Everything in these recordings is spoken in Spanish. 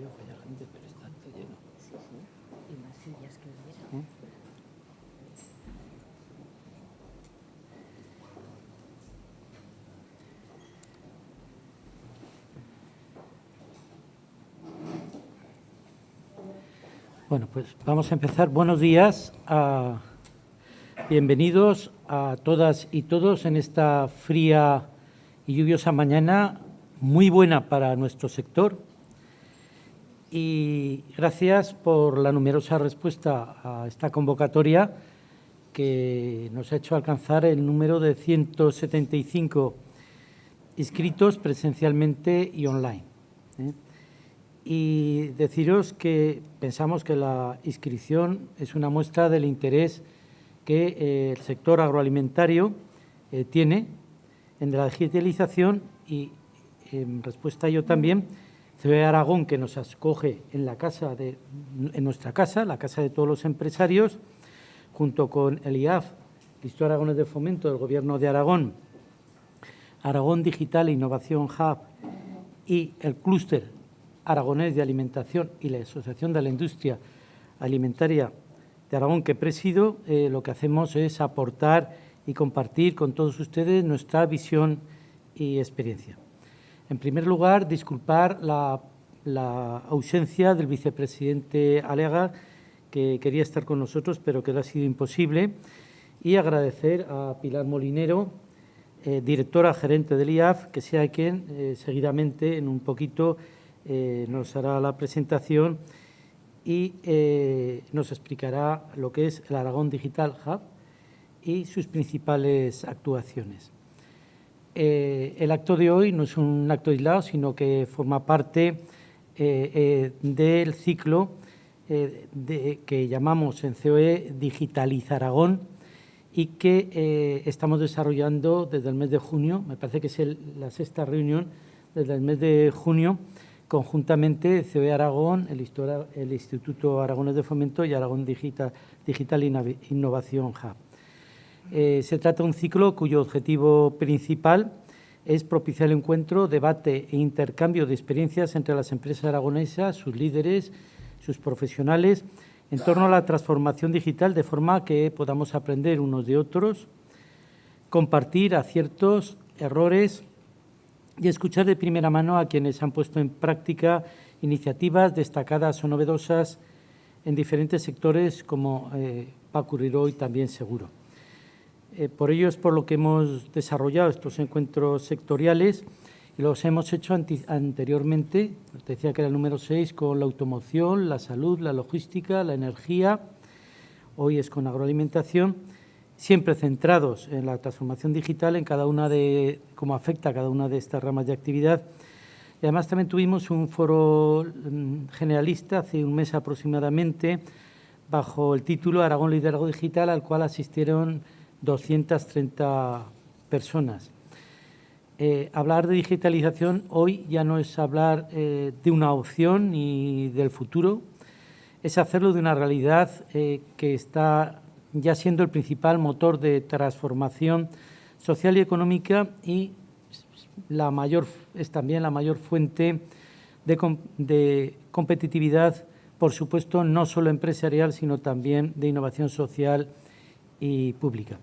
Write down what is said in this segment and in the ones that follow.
veo que haya gente, pero está todo lleno. Sí, sí. Y más sillas que hubiera. Bueno, pues vamos a empezar. Buenos días. Bienvenidos a todas y todos en esta fría y lluviosa mañana, muy buena para nuestro sector. Y gracias por la numerosa respuesta a esta convocatoria que nos ha hecho alcanzar el número de 175 inscritos presencialmente y online. Y deciros que pensamos que la inscripción es una muestra del interés que el sector agroalimentario tiene en la digitalización y, en respuesta a ello también, COE Aragón, que nos acoge en nuestra casa, la casa de todos los empresarios, junto con el IAF, Instituto Aragonés de Fomento del Gobierno de Aragón, Aragón Digital e Innovación Hub y el Clúster Aragonés de Alimentación y la Asociación de la Industria Alimentaria de Aragón, que presido, lo que hacemos es aportar y compartir con todos ustedes nuestra visión y experiencia. En primer lugar, disculpar la ausencia del vicepresidente Alega, que quería estar con nosotros, pero que le ha sido imposible, y agradecer a Pilar Molinero, directora gerente del IAF, que sea quien seguidamente, en un poquito, nos hará la presentación y nos explicará lo que es el Aragón Digital Hub y sus principales actuaciones. El acto de hoy no es un acto aislado, sino que forma parte del ciclo que llamamos en COE Digitaliza Aragón y que estamos desarrollando desde el mes de junio. Me parece que es la sexta reunión desde el mes de junio, conjuntamente COE Aragón, el Instituto Aragonés de Fomento y Aragón Digital Innovación Hub. Se trata de un ciclo cuyo objetivo principal es propiciar el encuentro, debate e intercambio de experiencias entre las empresas aragonesas, sus líderes, sus profesionales, en torno a la transformación digital, de forma que podamos aprender unos de otros, compartir aciertos, errores y escuchar de primera mano a quienes han puesto en práctica iniciativas destacadas o novedosas en diferentes sectores, como va a ocurrir hoy también seguro. Por ello es por lo que hemos desarrollado estos encuentros sectoriales y los hemos hecho anteriormente, te decía que era el número 6, con la automoción, la salud, la logística, la energía, hoy es con agroalimentación, siempre centrados en la transformación digital, en cada una de cómo afecta a cada una de estas ramas de actividad. Y además también tuvimos un foro generalista hace un mes aproximadamente, bajo el título Aragón Liderazgo Digital, al cual asistieron 230 personas. Hablar de digitalización hoy ya no es hablar de una opción ni del futuro, es hacerlo de una realidad que está ya siendo el principal motor de transformación social y económica y es también la mayor fuente de competitividad, por supuesto, no solo empresarial, sino también de innovación social y pública.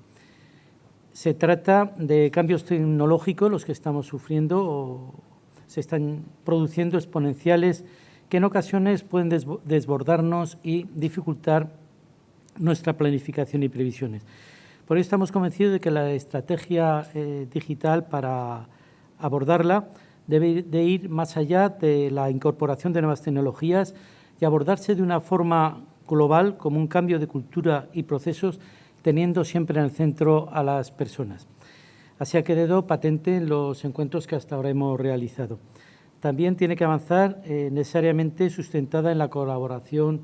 Se trata de cambios tecnológicos, los que estamos sufriendo o se están produciendo exponenciales, que en ocasiones pueden desbordarnos y dificultar nuestra planificación y previsiones. Por ello estamos convencidos de que la estrategia digital, para abordarla, debe de ir más allá de la incorporación de nuevas tecnologías y abordarse de una forma global, como un cambio de cultura y procesos, teniendo siempre en el centro a las personas. Así ha quedado patente en los encuentros que hasta ahora hemos realizado. También tiene que avanzar necesariamente sustentada en la colaboración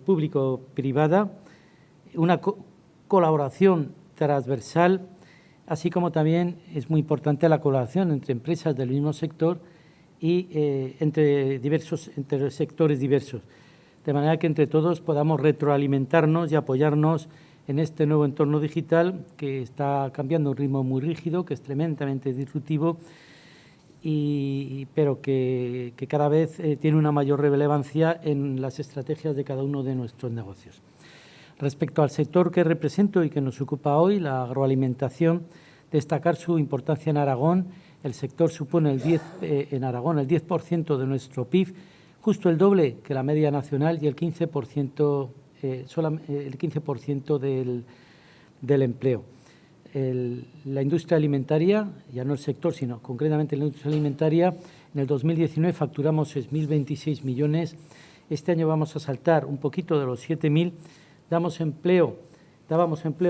público-privada, una colaboración transversal, así como también es muy importante la colaboración entre empresas del mismo sector y entre sectores diversos, de manera que entre todos podamos retroalimentarnos y apoyarnos en este nuevo entorno digital que está cambiando a un ritmo muy rígido, que es tremendamente disruptivo pero que cada vez tiene una mayor relevancia en las estrategias de cada uno de nuestros negocios. Respecto al sector que represento y que nos ocupa hoy, la agroalimentación, destacar su importancia en Aragón. El sector supone en Aragón el 10% de nuestro PIB, justo el doble que la media nacional y el 15%, del empleo. La industria alimentaria, ya no el sector, sino concretamente la industria alimentaria, en el 2019 facturamos 6.026 millones. Este año vamos a saltar un poquito de los 7.000. Dábamos empleo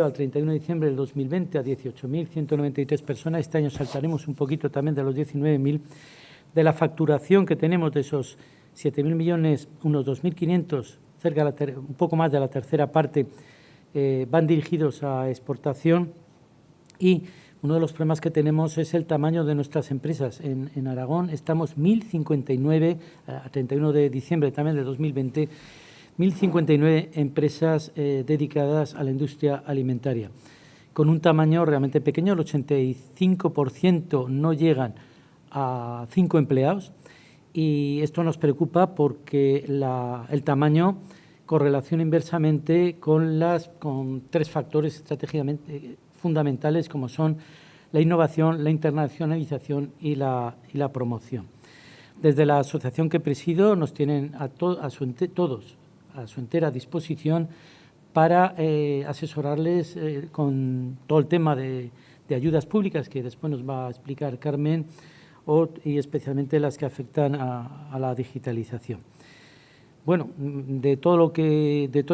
al 31 de diciembre del 2020 a 18.193 personas. Este año saltaremos un poquito también de los 19.000. De la facturación que tenemos de esos 7.000 millones, unos 2.500, un poco más de la tercera parte, van dirigidos a exportación. Y uno de los problemas que tenemos es el tamaño de nuestras empresas. En Aragón estamos 1.059, a 31 de diciembre también de 2020, 1.059 empresas dedicadas a la industria alimentaria, con un tamaño realmente pequeño. El 85% no llegan a 5 empleados, y esto nos preocupa porque el tamaño correlaciona inversamente con 3 factores estratégicamente fundamentales, como son la innovación, la internacionalización y la promoción. Desde la asociación que presido nos tienen todos a su entera disposición para asesorarles con todo el tema de ayudas públicas, que después nos va a explicar Carmen, y especialmente las que afectan a la digitalización. Bueno, de todo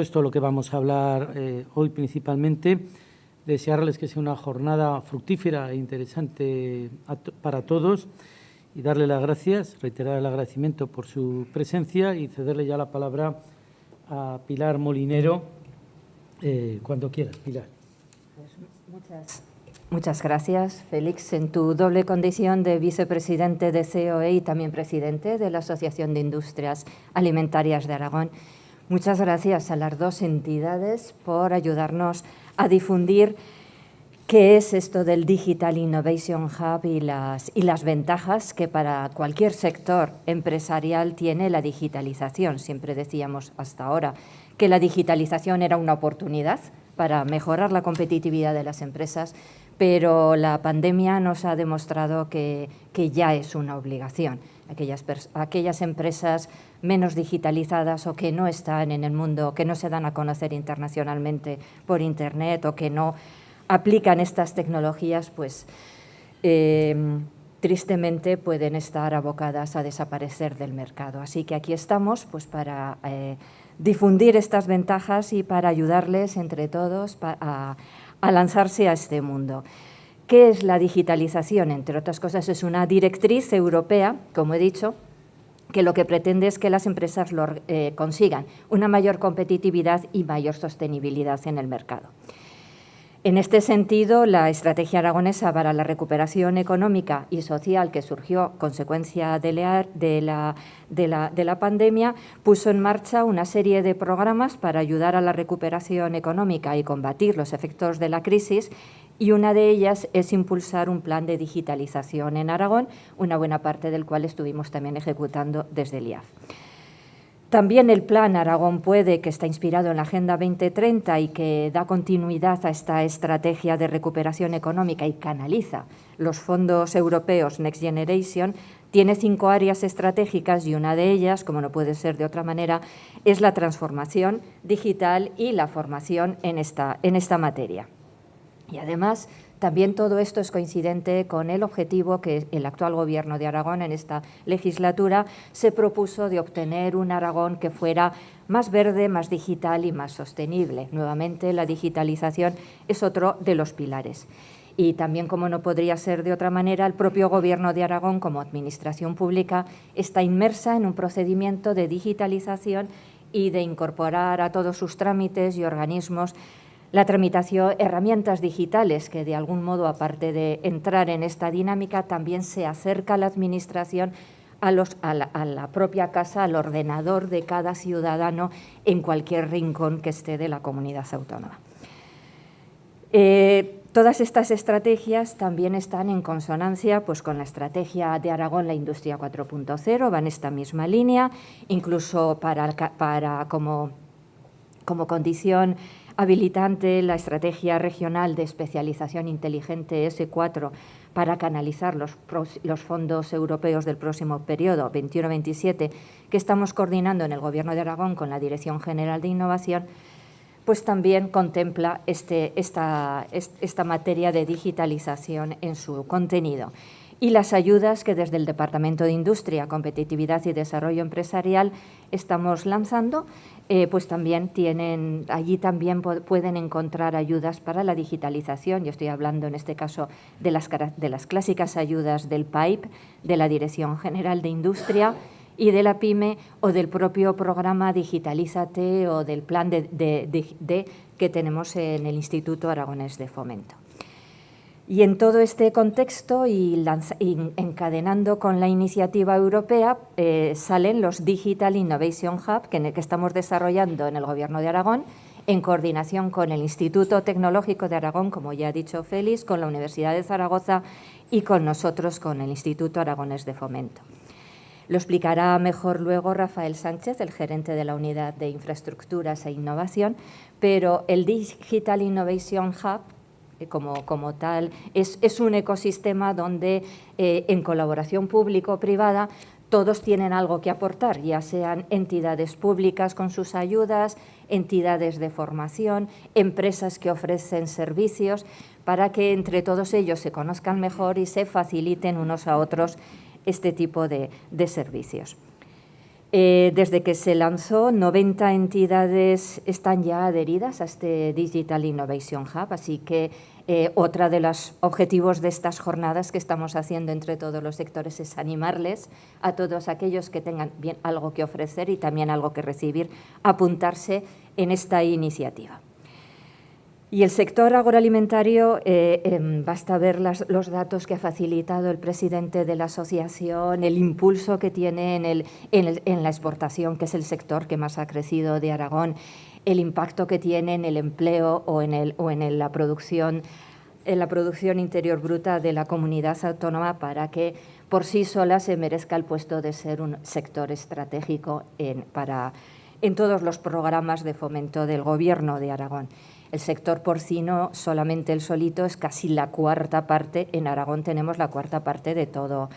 esto lo que vamos a hablar hoy principalmente, desearles que sea una jornada fructífera e interesante para todos, y darle las gracias, reiterar el agradecimiento por su presencia, y cederle ya la palabra a Pilar Molinero, cuando quieras, Pilar. Pues muchas gracias, Félix, en tu doble condición de vicepresidente de COE y también presidente de la Asociación de Industrias Alimentarias de Aragón. Muchas gracias a las dos entidades por ayudarnos a difundir qué es esto del Digital Innovation Hub y las ventajas que para cualquier sector empresarial tiene la digitalización. Siempre decíamos hasta ahora que la digitalización era una oportunidad para mejorar la competitividad de las empresas, pero la pandemia nos ha demostrado que ya es una obligación. Aquellas empresas menos digitalizadas o que no están en el mundo, que no se dan a conocer internacionalmente por Internet o que no aplican estas tecnologías, pues tristemente pueden estar abocadas a desaparecer del mercado. Así que aquí estamos pues para difundir estas ventajas y para ayudarles entre todos a lanzarse a este mundo. ¿Qué es la digitalización? Entre otras cosas, es una directriz europea, como he dicho, que lo que pretende es que las empresas consigan una mayor competitividad y mayor sostenibilidad en el mercado. En este sentido, la estrategia aragonesa para la recuperación económica y social, que surgió consecuencia de la pandemia, puso en marcha una serie de programas para ayudar a la recuperación económica y combatir los efectos de la crisis, y una de ellas es impulsar un plan de digitalización en Aragón, una buena parte del cual estuvimos también ejecutando desde el IAF. También el Plan Aragón Puede, que está inspirado en la Agenda 2030 y que da continuidad a esta estrategia de recuperación económica y canaliza los fondos europeos Next Generation, tiene 5 áreas estratégicas, y una de ellas, como no puede ser de otra manera, es la transformación digital y la formación en esta materia. Y además, también todo esto es coincidente con el objetivo que el actual Gobierno de Aragón en esta legislatura se propuso de obtener un Aragón que fuera más verde, más digital y más sostenible. Nuevamente, la digitalización es otro de los pilares. Y también, como no podría ser de otra manera, el propio Gobierno de Aragón, como administración pública, está inmersa en un procedimiento de digitalización y de incorporar a todos sus trámites y organismos la tramitación, herramientas digitales que, de algún modo, aparte de entrar en esta dinámica, también se acerca a la Administración, a la propia casa, al ordenador de cada ciudadano en cualquier rincón que esté de la comunidad autónoma. Todas estas estrategias también están en consonancia pues, con la estrategia de Aragón, la Industria 4.0, va en esta misma línea, incluso como condición habilitante la estrategia regional de especialización inteligente S4 para canalizar los fondos europeos del próximo periodo 21-27 que estamos coordinando en el Gobierno de Aragón con la Dirección General de Innovación, pues también contempla esta materia de digitalización en su contenido. Y las ayudas que desde el Departamento de Industria, Competitividad y Desarrollo Empresarial estamos lanzando, pues también allí también pueden encontrar ayudas para la digitalización. Yo estoy hablando en este caso de las clásicas ayudas del PAIP, de la Dirección General de Industria y de la PYME, o del propio programa Digitalízate o del plan que tenemos en el Instituto Aragonés de Fomento. Y en todo este contexto y encadenando con la iniciativa europea salen los Digital Innovation Hub que estamos desarrollando en el Gobierno de Aragón en coordinación con el Instituto Tecnológico de Aragón, como ya ha dicho Félix, con la Universidad de Zaragoza y con nosotros, con el Instituto Aragonés de Fomento. Lo explicará mejor luego Rafael Sánchez, el gerente de la Unidad de Infraestructuras e Innovación, pero el Digital Innovation Hub como tal es un ecosistema donde en colaboración público-privada todos tienen algo que aportar, ya sean entidades públicas con sus ayudas, entidades de formación, empresas que ofrecen servicios, para que entre todos ellos se conozcan mejor y se faciliten unos a otros este tipo de servicios. Desde que se lanzó, 90 entidades están ya adheridas a este Digital Innovation Hub, así que otro de los objetivos de estas jornadas que estamos haciendo entre todos los sectores es animarles a todos aquellos que tengan bien algo que ofrecer y también algo que recibir, apuntarse en esta iniciativa. Y el sector agroalimentario, basta ver los datos que ha facilitado el presidente de la asociación, el impulso que tiene en la exportación, que es el sector que más ha crecido de Aragón, el impacto que tiene en el empleo o en la producción interior bruta de la comunidad autónoma, para que por sí sola se merezca el puesto de ser un sector estratégico en todos los programas de fomento del Gobierno de Aragón. El sector porcino, solamente el solito, es casi la cuarta parte. En Aragón tenemos la cuarta parte de todo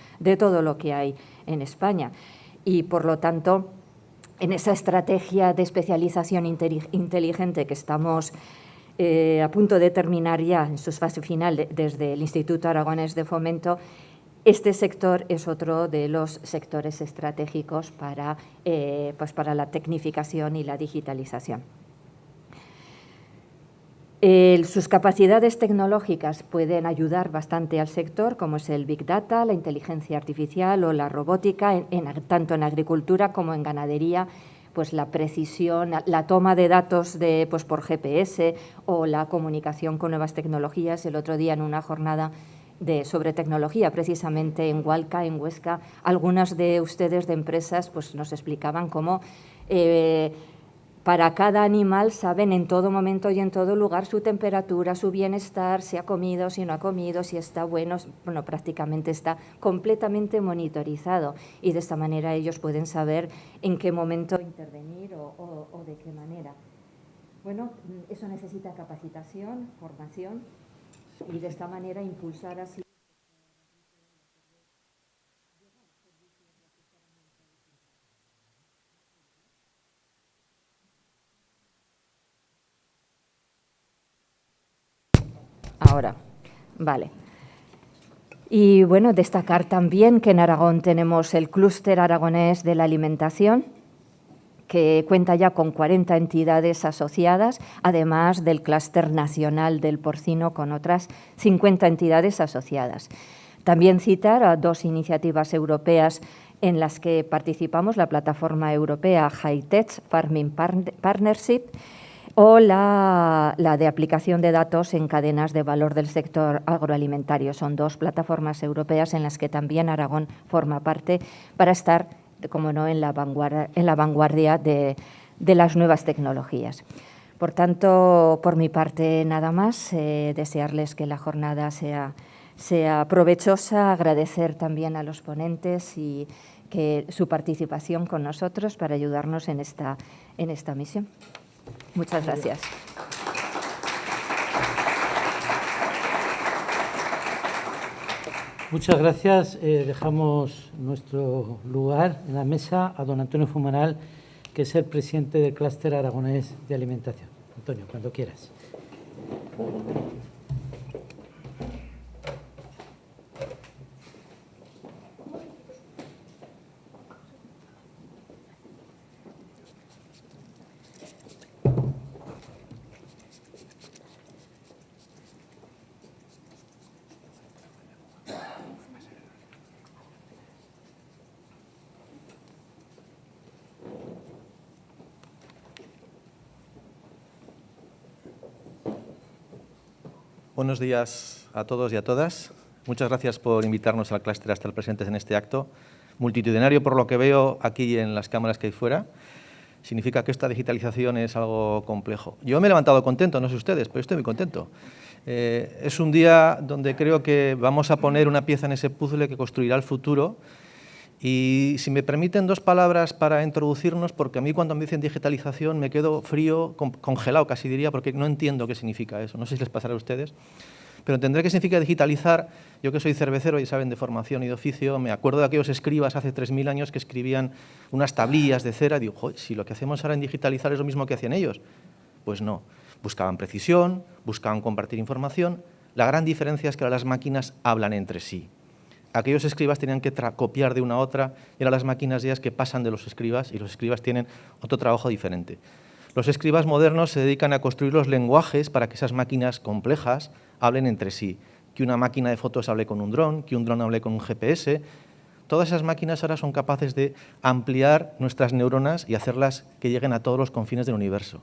lo que hay en España. Y, por lo tanto, en esa estrategia de especialización inteligente que estamos a punto de terminar ya en su fase final desde el Instituto Aragonés de Fomento, este sector es otro de los sectores estratégicos para la tecnificación y la digitalización. Sus capacidades tecnológicas pueden ayudar bastante al sector, como es el Big Data, la inteligencia artificial o la robótica, tanto en agricultura como en ganadería, pues la precisión, la toma de datos por GPS o la comunicación con nuevas tecnologías. El otro día, en una jornada sobre tecnología, precisamente en Hualca, en Huesca, algunas de ustedes de empresas pues nos explicaban cómo para cada animal saben en todo momento y en todo lugar su temperatura, su bienestar, si ha comido, si no ha comido, si está bueno, prácticamente está completamente monitorizado, y de esta manera ellos pueden saber en qué momento intervenir o de qué manera. Bueno, eso necesita capacitación, formación, y de esta manera impulsar así. Ahora, vale. Y bueno, destacar también que en Aragón tenemos el Clúster Aragonés de la Alimentación, que cuenta ya con 40 entidades asociadas, además del Clúster Nacional del Porcino con otras 50 entidades asociadas. También citar a 2 iniciativas europeas en las que participamos, la plataforma europea High-Tech Farming Partnership o la de aplicación de datos en cadenas de valor del sector agroalimentario. Son 2 plataformas europeas en las que también Aragón forma parte para estar, como no, en la vanguardia de las nuevas tecnologías. Por tanto, por mi parte, nada más, desearles que la jornada sea provechosa, agradecer también a los ponentes y que su participación con nosotros para ayudarnos en esta misión. Muchas gracias. Muchas gracias. Dejamos nuestro lugar en la mesa a don Antonio Fumanal, que es el presidente del Clúster Aragonés de Alimentación. Antonio, cuando quieras. Buenos días a todos y a todas. Muchas gracias por invitarnos al clúster a estar presentes en este acto multitudinario, por lo que veo aquí en las cámaras que hay fuera. Significa que esta digitalización es algo complejo. Yo me he levantado contento, no sé ustedes, pero estoy muy contento. Es un día donde creo que vamos a poner una pieza en ese puzzle que construirá el futuro. Y si me permiten 2 palabras para introducirnos, porque a mí cuando me dicen digitalización me quedo frío, congelado casi diría, porque no entiendo qué significa eso. No sé si les pasará a ustedes, pero entenderé qué significa digitalizar. Yo que soy cervecero y saben de formación y de oficio, me acuerdo de aquellos escribas hace 3000 años que escribían unas tablillas de cera y digo, joder, si lo que hacemos ahora en digitalizar es lo mismo que hacían ellos. Pues no, buscaban precisión, buscaban compartir información. La gran diferencia es que ahora las máquinas hablan entre sí. Aquellos escribas tenían que copiar de una a otra, y ahora las máquinas ya es que pasan de los escribas y los escribas tienen otro trabajo diferente. Los escribas modernos se dedican a construir los lenguajes para que esas máquinas complejas hablen entre sí, que una máquina de fotos hable con un dron, que un dron hable con un GPS. Todas esas máquinas ahora son capaces de ampliar nuestras neuronas y hacerlas que lleguen a todos los confines del universo.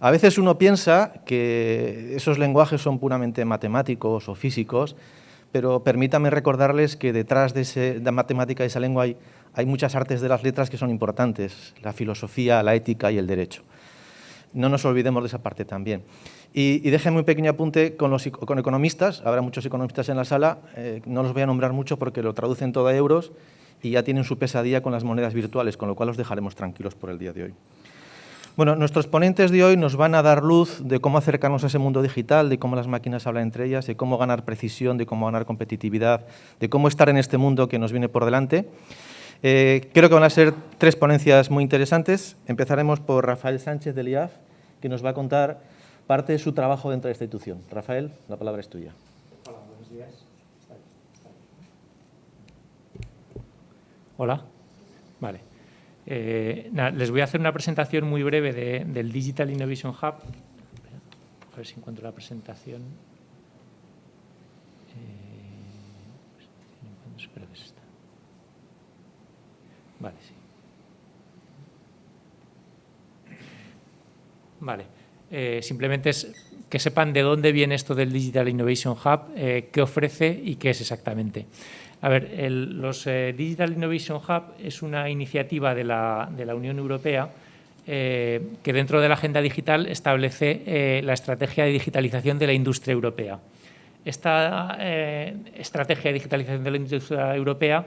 A veces uno piensa que esos lenguajes son puramente matemáticos o físicos, pero permítanme recordarles que detrás de la matemática y esa lengua hay muchas artes de las letras que son importantes, la filosofía, la ética y el derecho. No nos olvidemos de esa parte también. Y déjenme un pequeño apunte con economistas, habrá muchos economistas en la sala, no los voy a nombrar mucho porque lo traducen todo a euros y ya tienen su pesadilla con las monedas virtuales, con lo cual los dejaremos tranquilos por el día de hoy. Bueno, nuestros ponentes de hoy nos van a dar luz de cómo acercarnos a ese mundo digital, de cómo las máquinas hablan entre ellas, de cómo ganar precisión, de cómo ganar competitividad, de cómo estar en este mundo que nos viene por delante. Creo que van a ser 3 ponencias muy interesantes. Empezaremos por Rafael Sánchez del IAF, que nos va a contar parte de su trabajo dentro de esta institución. Rafael, la palabra es tuya. Hola, buenos días. Hola. Vale. Les voy a hacer una presentación muy breve del Digital Innovation Hub. A ver si encuentro la presentación. Espero que es esta. Vale, sí. Vale. Simplemente es que sepan de dónde viene esto del Digital Innovation Hub, qué ofrece y qué es exactamente. A ver, los Digital Innovation Hub es una iniciativa de la Unión Europea que dentro de la agenda digital establece la estrategia de digitalización de la industria europea. Esta estrategia de digitalización de la industria europea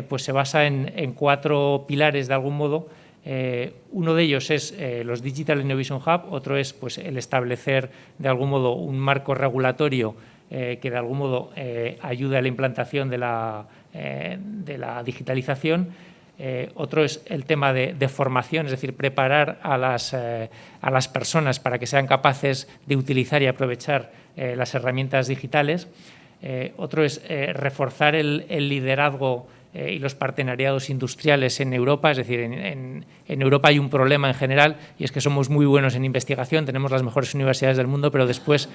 pues se basa en 4 pilares de algún modo. Uno de ellos es los Digital Innovation Hub, otro es pues, el establecer de algún modo un marco regulatorio que de algún modo ayude a la implantación de la digitalización. Otro es el tema de formación, es decir, preparar a las personas para que sean capaces de utilizar y aprovechar las herramientas digitales. Otro es reforzar el liderazgo y los partenariados industriales en Europa, es decir, en Europa hay un problema en general y es que somos muy buenos en investigación, tenemos las mejores universidades del mundo, pero después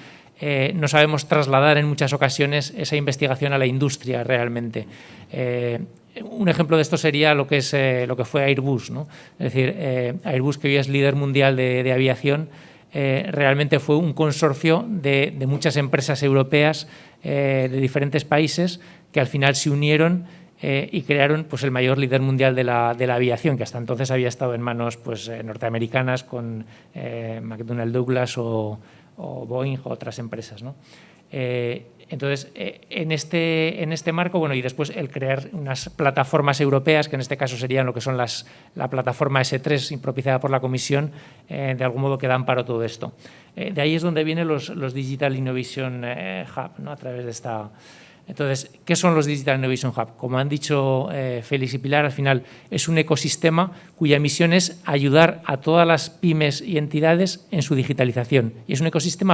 no sabemos trasladar en muchas ocasiones esa investigación a la industria realmente. Un ejemplo de esto sería lo que fue Airbus, ¿no? Es decir, Airbus, que hoy es líder mundial de aviación, realmente fue un consorcio de muchas empresas europeas de diferentes países que al final se unieron y crearon pues, el mayor líder mundial de la aviación, que hasta entonces había estado en manos pues, norteamericanas con McDonnell Douglas o Boeing o otras empresas, ¿no? Entonces, en este marco, bueno, y después el crear unas plataformas europeas, que en este caso serían lo que son la plataforma S3 propiciada por la Comisión, de algún modo que dan para todo esto. De ahí es donde vienen los Digital Innovation Hub, ¿no? A través de esta. Entonces, ¿qué son los Digital Innovation Hub? Como han dicho Félix y Pilar, al final es un ecosistema cuya misión es ayudar a todas las pymes y entidades en su digitalización. Y es un ecosistema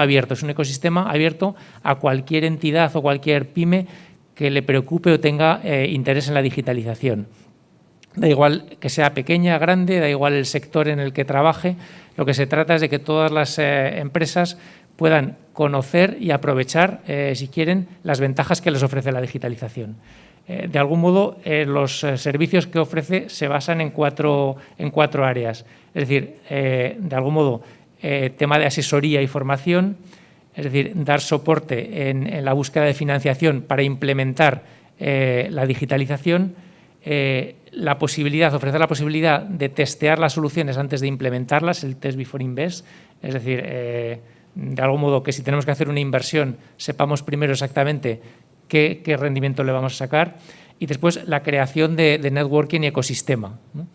abierto a cualquier entidad o cualquier pyme que le preocupe o tenga interés en la digitalización. Da igual que sea pequeña, grande, da igual el sector en el que trabaje, lo que se trata es de que todas las empresas puedan conocer y aprovechar, si quieren, las ventajas que les ofrece la digitalización. De algún modo, los servicios que ofrece se basan en cuatro áreas. Es decir, de algún modo, tema de asesoría y formación, es decir, dar soporte en la búsqueda de financiación para implementar la digitalización, ofrecer la posibilidad de testear las soluciones antes de implementarlas, el Test Before Invest, es decir, de algún modo que si tenemos que hacer una inversión sepamos primero exactamente qué rendimiento le vamos a sacar, y después la creación de networking y ecosistema, ¿no?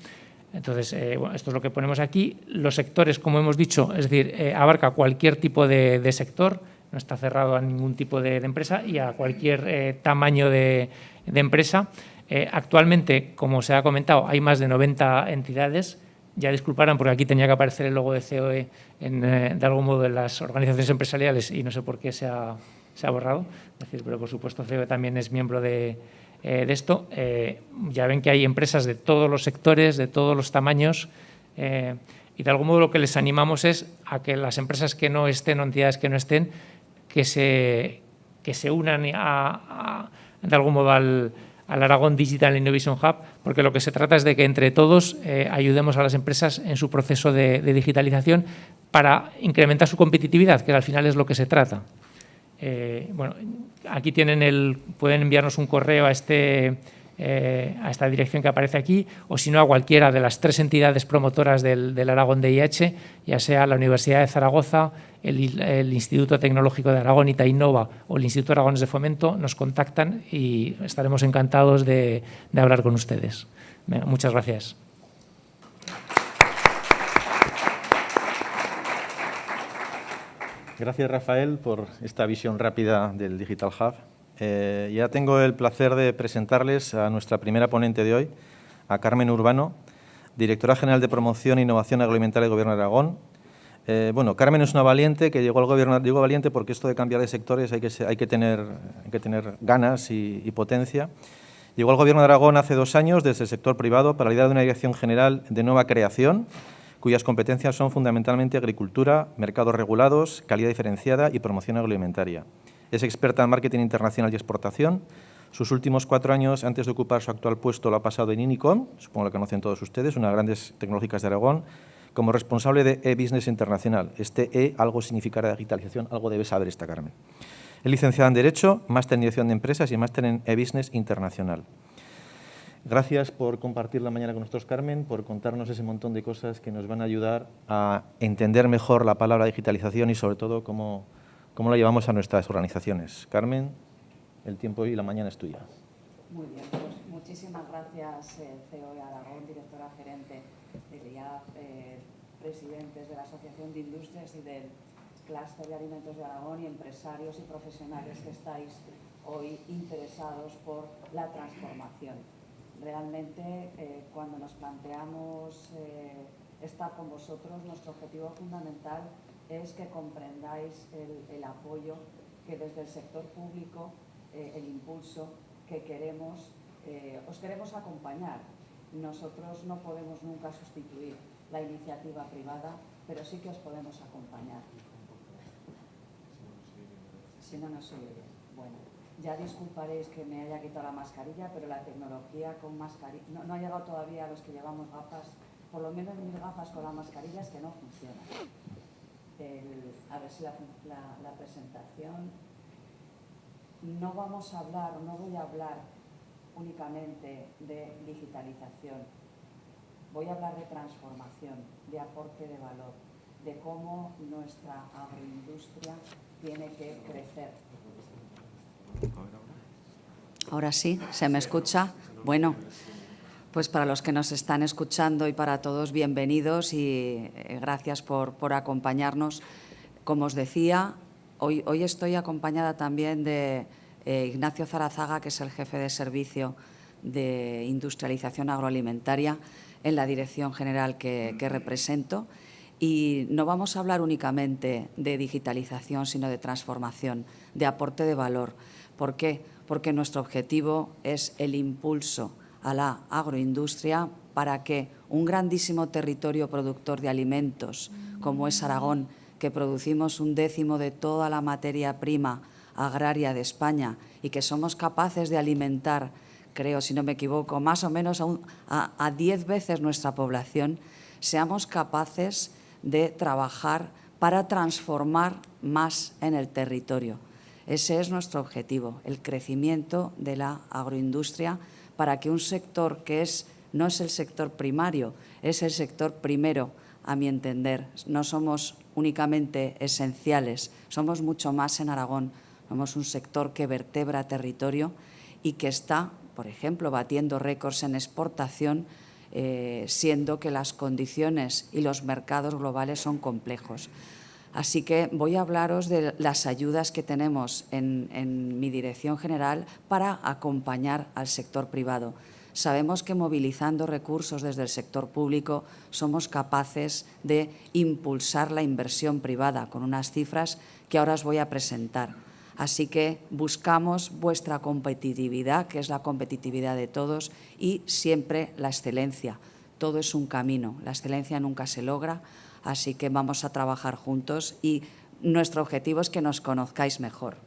Entonces, bueno, esto es lo que ponemos aquí. Los sectores, como hemos dicho, es decir, abarca cualquier tipo de sector, no está cerrado a ningún tipo de empresa y a cualquier tamaño de empresa. Actualmente, como se ha comentado, hay más de 90 entidades. Ya disculparán porque aquí tenía que aparecer el logo de COE de algún modo en las organizaciones empresariales y no sé por qué se ha borrado. Es decir, pero por supuesto COE también es miembro de esto. Ya ven que hay empresas de todos los sectores, de todos los tamaños, y de algún modo lo que les animamos es a que las empresas que no estén o entidades que no estén, que se unan de algún modo al Aragón Digital Innovation Hub, porque lo que se trata es de que entre todos ayudemos a las empresas en su proceso de digitalización para incrementar su competitividad, que al final es lo que se trata. Bueno, aquí pueden enviarnos un correo a esta dirección que aparece aquí, o si no a cualquiera de las 3 entidades promotoras del Aragón DIH, ya sea la Universidad de Zaragoza, el Instituto Tecnológico de Aragón, Itainnova, o el Instituto Aragonés de Fomento, nos contactan y estaremos encantados de hablar con ustedes. Venga, muchas gracias. Gracias, Rafael, por esta visión rápida del Digital Hub. Ya tengo el placer de presentarles a nuestra primera ponente de hoy, a Carmen Urbano, Directora General de Promoción e Innovación Agroalimentaria del Gobierno de Aragón. Bueno, Carmen es una valiente que llegó al Gobierno, digo valiente porque esto de cambiar de sectores hay que tener ganas y potencia. Llegó al Gobierno de Aragón hace 2 años desde el sector privado para liderar una dirección general de nueva creación, cuyas competencias son fundamentalmente agricultura, mercados regulados, calidad diferenciada y promoción agroalimentaria. Es experta en marketing internacional y exportación. Sus últimos 4 años, antes de ocupar su actual puesto, lo ha pasado en Inicom, supongo que lo conocen todos ustedes, una de las grandes tecnológicas de Aragón, como responsable de e-business internacional. Algo significará digitalización, algo debe saber esta Carmen. Es licenciada en Derecho, máster en Dirección de Empresas y máster en e-business internacional. Gracias por compartir la mañana con nosotros, Carmen, por contarnos ese montón de cosas que nos van a ayudar a entender mejor la palabra digitalización y, sobre todo, cómo la llevamos a nuestras organizaciones. Carmen, el tiempo y la mañana es tuya. Muy bien, pues muchísimas gracias, COE Aragón, directora gerente del IAF, presidentes de la Asociación de Industrias y del Clúster de Alimentos de Aragón y empresarios y profesionales que estáis hoy interesados por la transformación. Realmente, cuando nos planteamos estar con vosotros, nuestro objetivo fundamental es que comprendáis el apoyo que desde el sector público, el impulso que queremos, os queremos acompañar. Nosotros no podemos nunca sustituir la iniciativa privada, pero sí que os podemos acompañar. Si no nos oye bien. Bueno, ya disculparéis que me haya quitado la mascarilla, pero la tecnología con mascarilla no ha llegado todavía a los que llevamos gafas, por lo menos mis gafas con la mascarilla es que no funcionan. A ver si la presentación. No voy a hablar únicamente de digitalización. Voy a hablar de transformación, de aporte de valor, de cómo nuestra agroindustria tiene que crecer. Ahora sí, ¿se me escucha? Bueno, pues para los que nos están escuchando y para todos, bienvenidos y gracias por acompañarnos. Como os decía, hoy estoy acompañada también de Ignacio Zarazaga, que es el jefe de servicio de industrialización agroalimentaria en la dirección general que represento. Y no vamos a hablar únicamente de digitalización, sino de transformación, de aporte de valor. ¿Por qué? Porque nuestro objetivo es el impulso a la agroindustria para que un grandísimo territorio productor de alimentos, como es Aragón, que producimos 1/10 de toda la materia prima agraria de España y que somos capaces de alimentar, creo, si no me equivoco, más o menos a 10 veces nuestra población, seamos capaces de trabajar para transformar más en el territorio. Ese es nuestro objetivo, el crecimiento de la agroindustria para que un sector que no es el sector primario, es el sector primero, a mi entender. No somos únicamente esenciales, somos mucho más en Aragón. Somos un sector que vertebra territorio y que está, por ejemplo, batiendo récords en exportación, siendo que las condiciones y los mercados globales son complejos. Así que voy a hablaros de las ayudas que tenemos en mi dirección general para acompañar al sector privado. Sabemos que movilizando recursos desde el sector público somos capaces de impulsar la inversión privada con unas cifras que ahora os voy a presentar. Así que buscamos vuestra competitividad, que es la competitividad de todos, y siempre la excelencia. Todo es un camino, la excelencia nunca se logra, así que vamos a trabajar juntos y nuestro objetivo es que nos conozcáis mejor.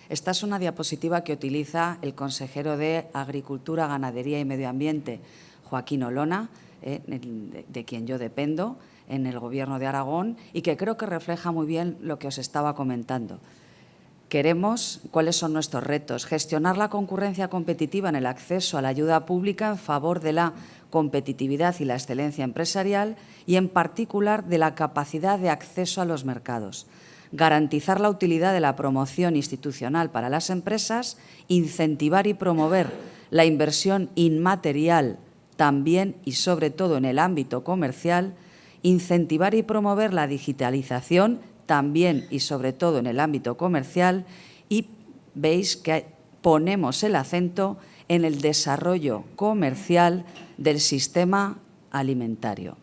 Esta es una diapositiva que utiliza el consejero de Agricultura, Ganadería y Medio Ambiente, Joaquín Olona, de quien yo dependo en el Gobierno de Aragón, y que creo que refleja muy bien lo que os estaba comentando. ¿Cuáles son nuestros retos? Gestionar la concurrencia competitiva en el acceso a la ayuda pública en favor de la competitividad y la excelencia empresarial y, en particular, de la capacidad de acceso a los mercados. Garantizar la utilidad de la promoción institucional para las empresas, incentivar y promover la inversión inmaterial también y sobre todo en el ámbito comercial, incentivar y promover la digitalización también y sobre todo en el ámbito comercial, y veis que ponemos el acento en el desarrollo comercial del sistema agroalimentario.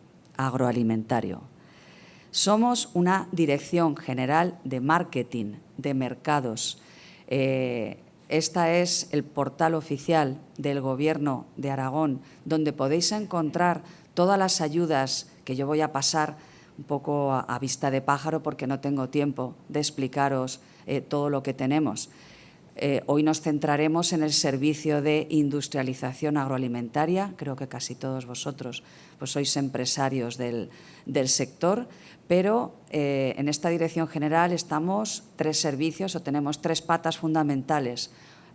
Somos una dirección general de marketing, de mercados. Este es el portal oficial del Gobierno de Aragón, donde podéis encontrar todas las ayudas que yo voy a pasar un poco a vista de pájaro porque no tengo tiempo de explicaros todo lo que tenemos. Hoy nos centraremos en el servicio de industrialización agroalimentaria. Creo que casi todos vosotros pues sois empresarios del sector, pero en esta dirección general estamos 3 servicios o tenemos 3 patas fundamentales.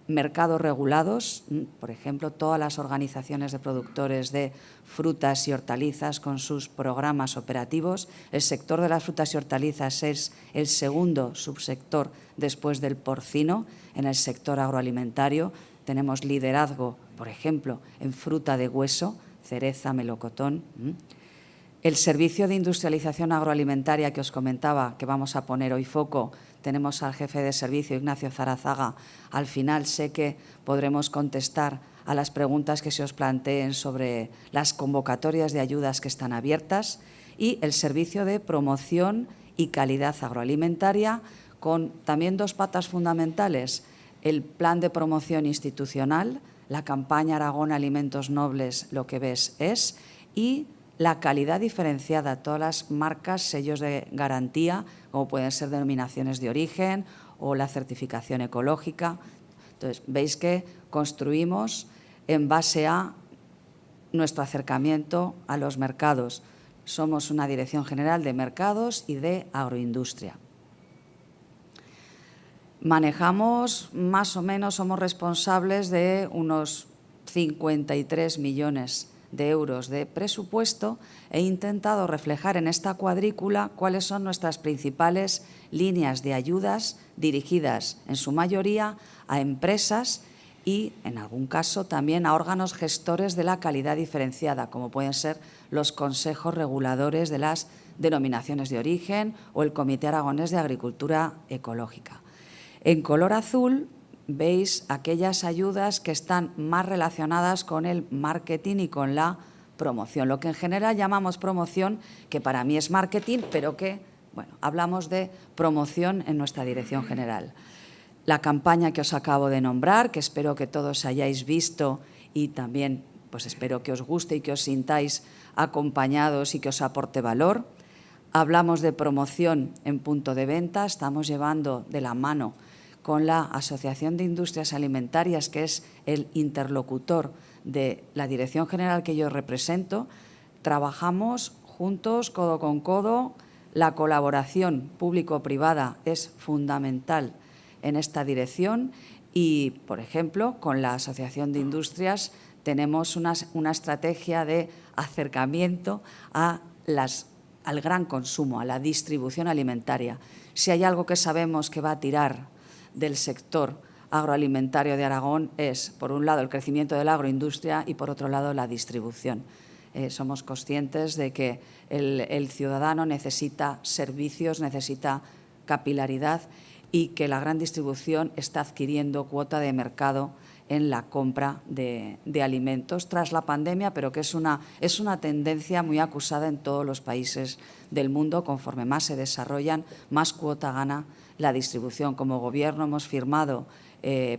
Mercados regulados, por ejemplo, todas las organizaciones de productores de frutas y hortalizas con sus programas operativos. El sector de las frutas y hortalizas es el segundo subsector después del porcino en el sector agroalimentario. Tenemos liderazgo, por ejemplo, en fruta de hueso, cereza, melocotón. El servicio de industrialización agroalimentaria que os comentaba, que vamos a poner hoy foco, tenemos al jefe de servicio, Ignacio Zarazaga. Al final sé que podremos contestar a las preguntas que se os planteen sobre las convocatorias de ayudas que están abiertas, y el servicio de promoción y calidad agroalimentaria, con también 2 patas fundamentales: el plan de promoción institucional, la campaña Aragón Alimentos Nobles, lo que ves es, y la calidad diferenciada, todas las marcas, sellos de garantía, como pueden ser denominaciones de origen o la certificación ecológica. Entonces, veis que construimos en base a nuestro acercamiento a los mercados. Somos una dirección general de mercados y de agroindustria. Manejamos más o menos, somos responsables de unos 53 millones de euros de presupuesto. He intentado reflejar en esta cuadrícula cuáles son nuestras principales líneas de ayudas dirigidas en su mayoría a empresas y, en algún caso, también a órganos gestores de la calidad diferenciada, como pueden ser los consejos reguladores de las denominaciones de origen o el Comité Aragonés de Agricultura Ecológica. En color azul veis aquellas ayudas que están más relacionadas con el marketing y con la promoción, lo que en general llamamos promoción, que para mí es marketing, pero que, bueno, hablamos de promoción en nuestra dirección general. La campaña que os acabo de nombrar, que espero que todos hayáis visto y también pues espero que os guste y que os sintáis acompañados y que os aporte valor. Hablamos de promoción en punto de venta, estamos llevando de la mano con la Asociación de Industrias Alimentarias, que es el interlocutor de la Dirección General que yo represento. Trabajamos juntos, codo con codo. La colaboración público-privada es fundamental en esta dirección y, por ejemplo, con la Asociación de Industrias tenemos una estrategia de acercamiento al gran consumo, a la distribución alimentaria. Si hay algo que sabemos que va a tirar del sector agroalimentario de Aragón es, por un lado, el crecimiento de la agroindustria y, por otro lado, la distribución. Somos conscientes de que el ciudadano necesita servicios, necesita capilaridad y que la gran distribución está adquiriendo cuota de mercado en la compra de alimentos tras la pandemia, pero que es una tendencia muy acusada en todos los países del mundo. Conforme más se desarrollan, más cuota gana la distribución. Como Gobierno hemos firmado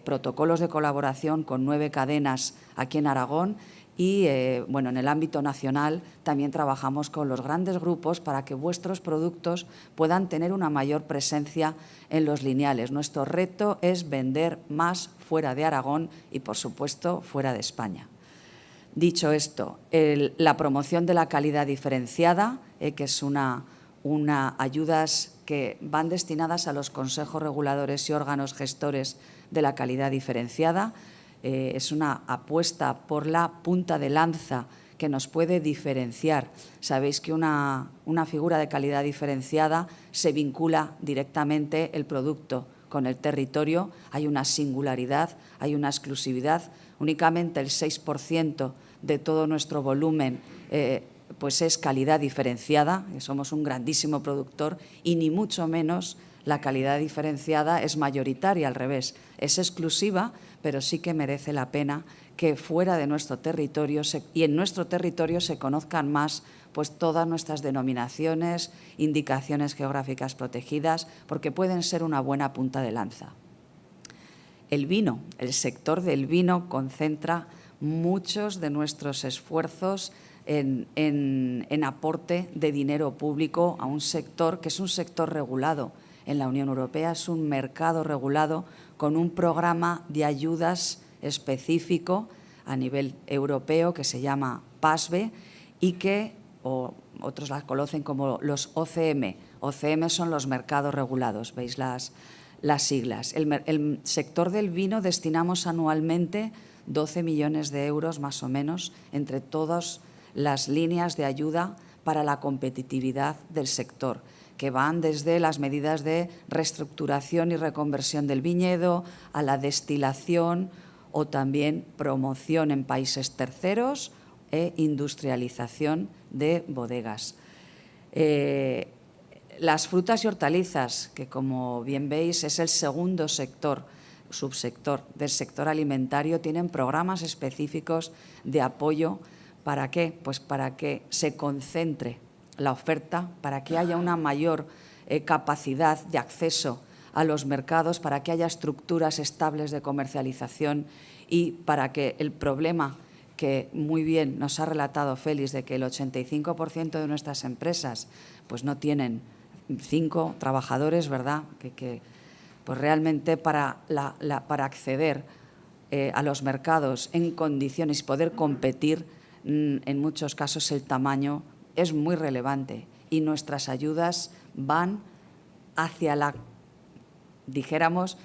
protocolos de colaboración con 9 cadenas aquí en Aragón y bueno, en el ámbito nacional también trabajamos con los grandes grupos para que vuestros productos puedan tener una mayor presencia en los lineales. Nuestro reto es vender más fuera de Aragón y, por supuesto, fuera de España. Dicho esto, la promoción de la calidad diferenciada, que es ayudas que van destinadas a los consejos reguladores y órganos gestores de la calidad diferenciada, es una apuesta por la punta de lanza que nos puede diferenciar. Sabéis que una figura de calidad diferenciada se vincula directamente el producto con el territorio, hay una singularidad, hay una exclusividad. Únicamente el 6% de todo nuestro volumen pues es calidad diferenciada, somos un grandísimo productor y ni mucho menos la calidad diferenciada es mayoritaria, al revés, es exclusiva, pero sí que merece la pena que fuera de nuestro territorio y en nuestro territorio se conozcan más pues todas nuestras denominaciones, indicaciones geográficas protegidas, porque pueden ser una buena punta de lanza. El vino, el sector del vino concentra muchos de nuestros esfuerzos en aporte de dinero público a un sector que es un sector regulado en la Unión Europea, es un mercado regulado con un programa de ayudas específico a nivel europeo que se llama PASBE y que otros las conocen como los OCM. OCM son los mercados regulados, veis las siglas. El sector del vino destinamos anualmente 12 millones de euros más o menos entre todas las líneas de ayuda para la competitividad del sector, que van desde las medidas de reestructuración y reconversión del viñedo a la destilación o también promoción en países terceros e industrialización de bodegas. Las frutas y hortalizas, que como bien veis es el segundo subsector del sector alimentario, tienen programas específicos de apoyo. ¿Para qué? Pues para que se concentre la oferta, para que haya una mayor capacidad de acceso a los mercados, para que haya estructuras estables de comercialización y para que el problema que muy bien nos ha relatado Félix de que el 85% de nuestras empresas pues no tienen 5 trabajadores, ¿verdad? Que pues realmente para acceder a los mercados en condiciones y poder competir, en muchos casos el tamaño es muy relevante y nuestras ayudas van hacia dijéramos,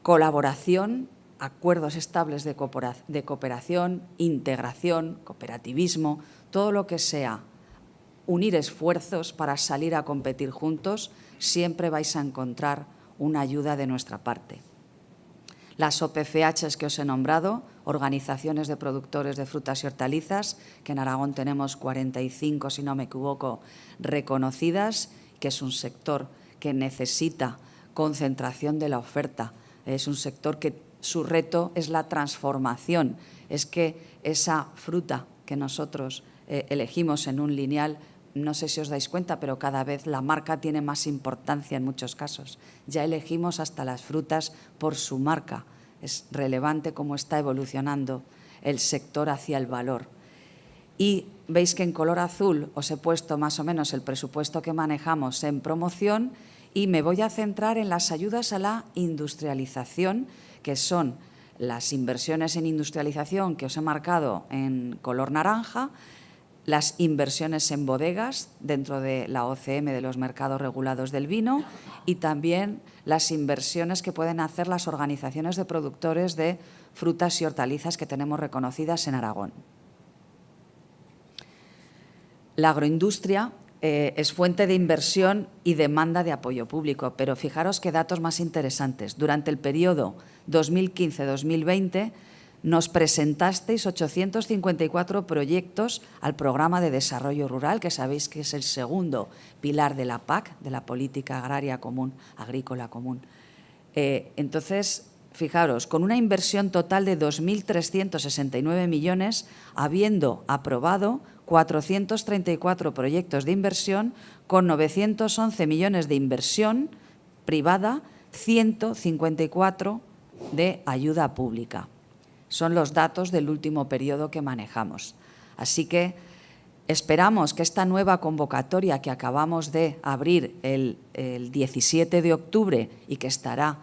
colaboración, acuerdos estables de cooperación, integración, cooperativismo, todo lo que sea unir esfuerzos para salir a competir juntos, siempre vais a encontrar una ayuda de nuestra parte. Las OPCHs que os he nombrado, organizaciones de productores de frutas y hortalizas, que en Aragón tenemos 45, si no me equivoco, reconocidas, que es un sector que necesita concentración de la oferta. Es un sector que su reto es la transformación, es que esa fruta que nosotros elegimos en un lineal, no sé si os dais cuenta, pero cada vez la marca tiene más importancia en muchos casos. Ya elegimos hasta las frutas por su marca. Es relevante cómo está evolucionando el sector hacia el valor. Y veis que en color azul os he puesto más o menos el presupuesto que manejamos en promoción y me voy a centrar en las ayudas a la industrialización, que son las inversiones en industrialización que os he marcado en color naranja, las inversiones en bodegas dentro de la OCM de los mercados regulados del vino y también las inversiones que pueden hacer las organizaciones de productores de frutas y hortalizas que tenemos reconocidas en Aragón. La agroindustria es fuente de inversión y demanda de apoyo público, pero fijaros qué datos más interesantes. Durante el periodo 2015-2020 nos presentasteis 854 proyectos al Programa de Desarrollo Rural, que sabéis que es el segundo pilar de la PAC, de la Política Agraria Común, Agrícola Común. Entonces, fijaros, con una inversión total de 2.369 millones, habiendo aprobado 434 proyectos de inversión, con 911 millones de inversión privada, 154 de ayuda pública. Son los datos del último periodo que manejamos. Así que esperamos que esta nueva convocatoria que acabamos de abrir el 17 de octubre y que estará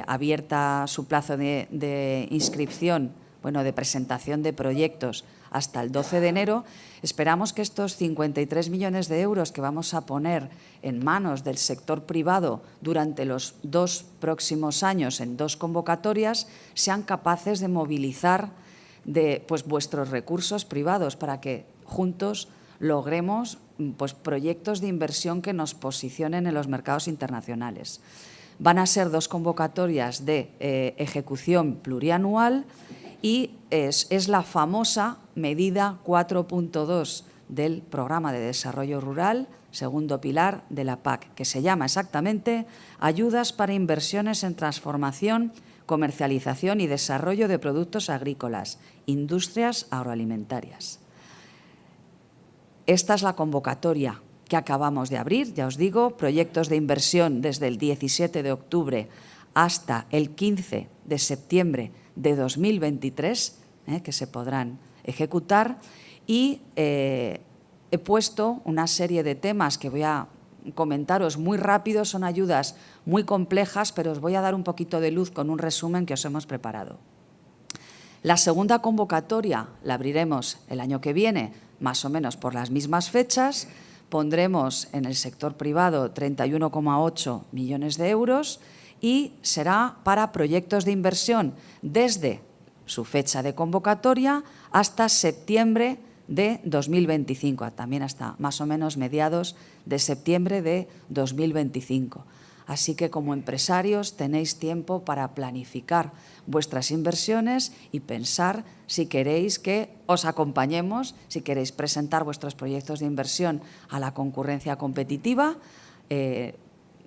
abierta su plazo de inscripción, bueno, de presentación de proyectos hasta el 12 de enero, esperamos que estos 53 millones de euros que vamos a poner en manos del sector privado durante los 2 próximos años en 2 convocatorias sean capaces de movilizar vuestros recursos privados para que juntos logremos proyectos de inversión que nos posicionen en los mercados internacionales. Van a ser 2 convocatorias de ejecución plurianual y es la famosa medida 4.2 del Programa de Desarrollo Rural, segundo pilar de la PAC, que se llama exactamente Ayudas para inversiones en transformación, comercialización y desarrollo de productos agrícolas, industrias agroalimentarias. Esta es la convocatoria que acabamos de abrir, ya os digo, proyectos de inversión desde el 17 de octubre hasta el 15 de septiembre de 2023, que se podrán ejecutar, y he puesto una serie de temas que voy a comentaros muy rápido, son ayudas muy complejas, pero os voy a dar un poquito de luz con un resumen que os hemos preparado. La segunda convocatoria la abriremos el año que viene, más o menos por las mismas fechas. Pondremos en el sector privado 31,8 millones de euros y será para proyectos de inversión desde su fecha de convocatoria hasta septiembre de 2025, también hasta más o menos mediados de septiembre de 2025. Así que como empresarios tenéis tiempo para planificar vuestras inversiones y pensar si queréis que os acompañemos, si queréis presentar vuestros proyectos de inversión a la concurrencia competitiva.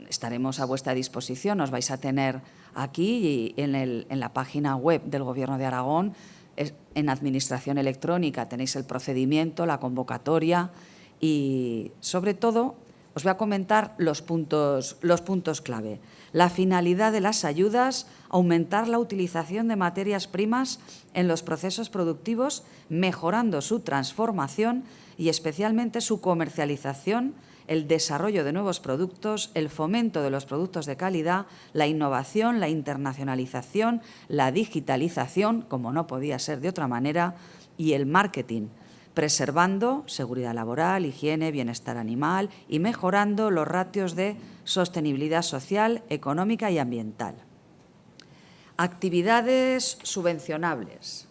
Estaremos a vuestra disposición, os vais a tener aquí y en la página web del Gobierno de Aragón, en Administración Electrónica tenéis el procedimiento, la convocatoria y, sobre todo, os voy a comentar los puntos clave. La finalidad de las ayudas, aumentar la utilización de materias primas en los procesos productivos, mejorando su transformación y especialmente su comercialización, el desarrollo de nuevos productos, el fomento de los productos de calidad, la innovación, la internacionalización, la digitalización, como no podía ser de otra manera, y el marketing, preservando seguridad laboral, higiene, bienestar animal y mejorando los ratios de sostenibilidad social, económica y ambiental. Actividades subvencionables.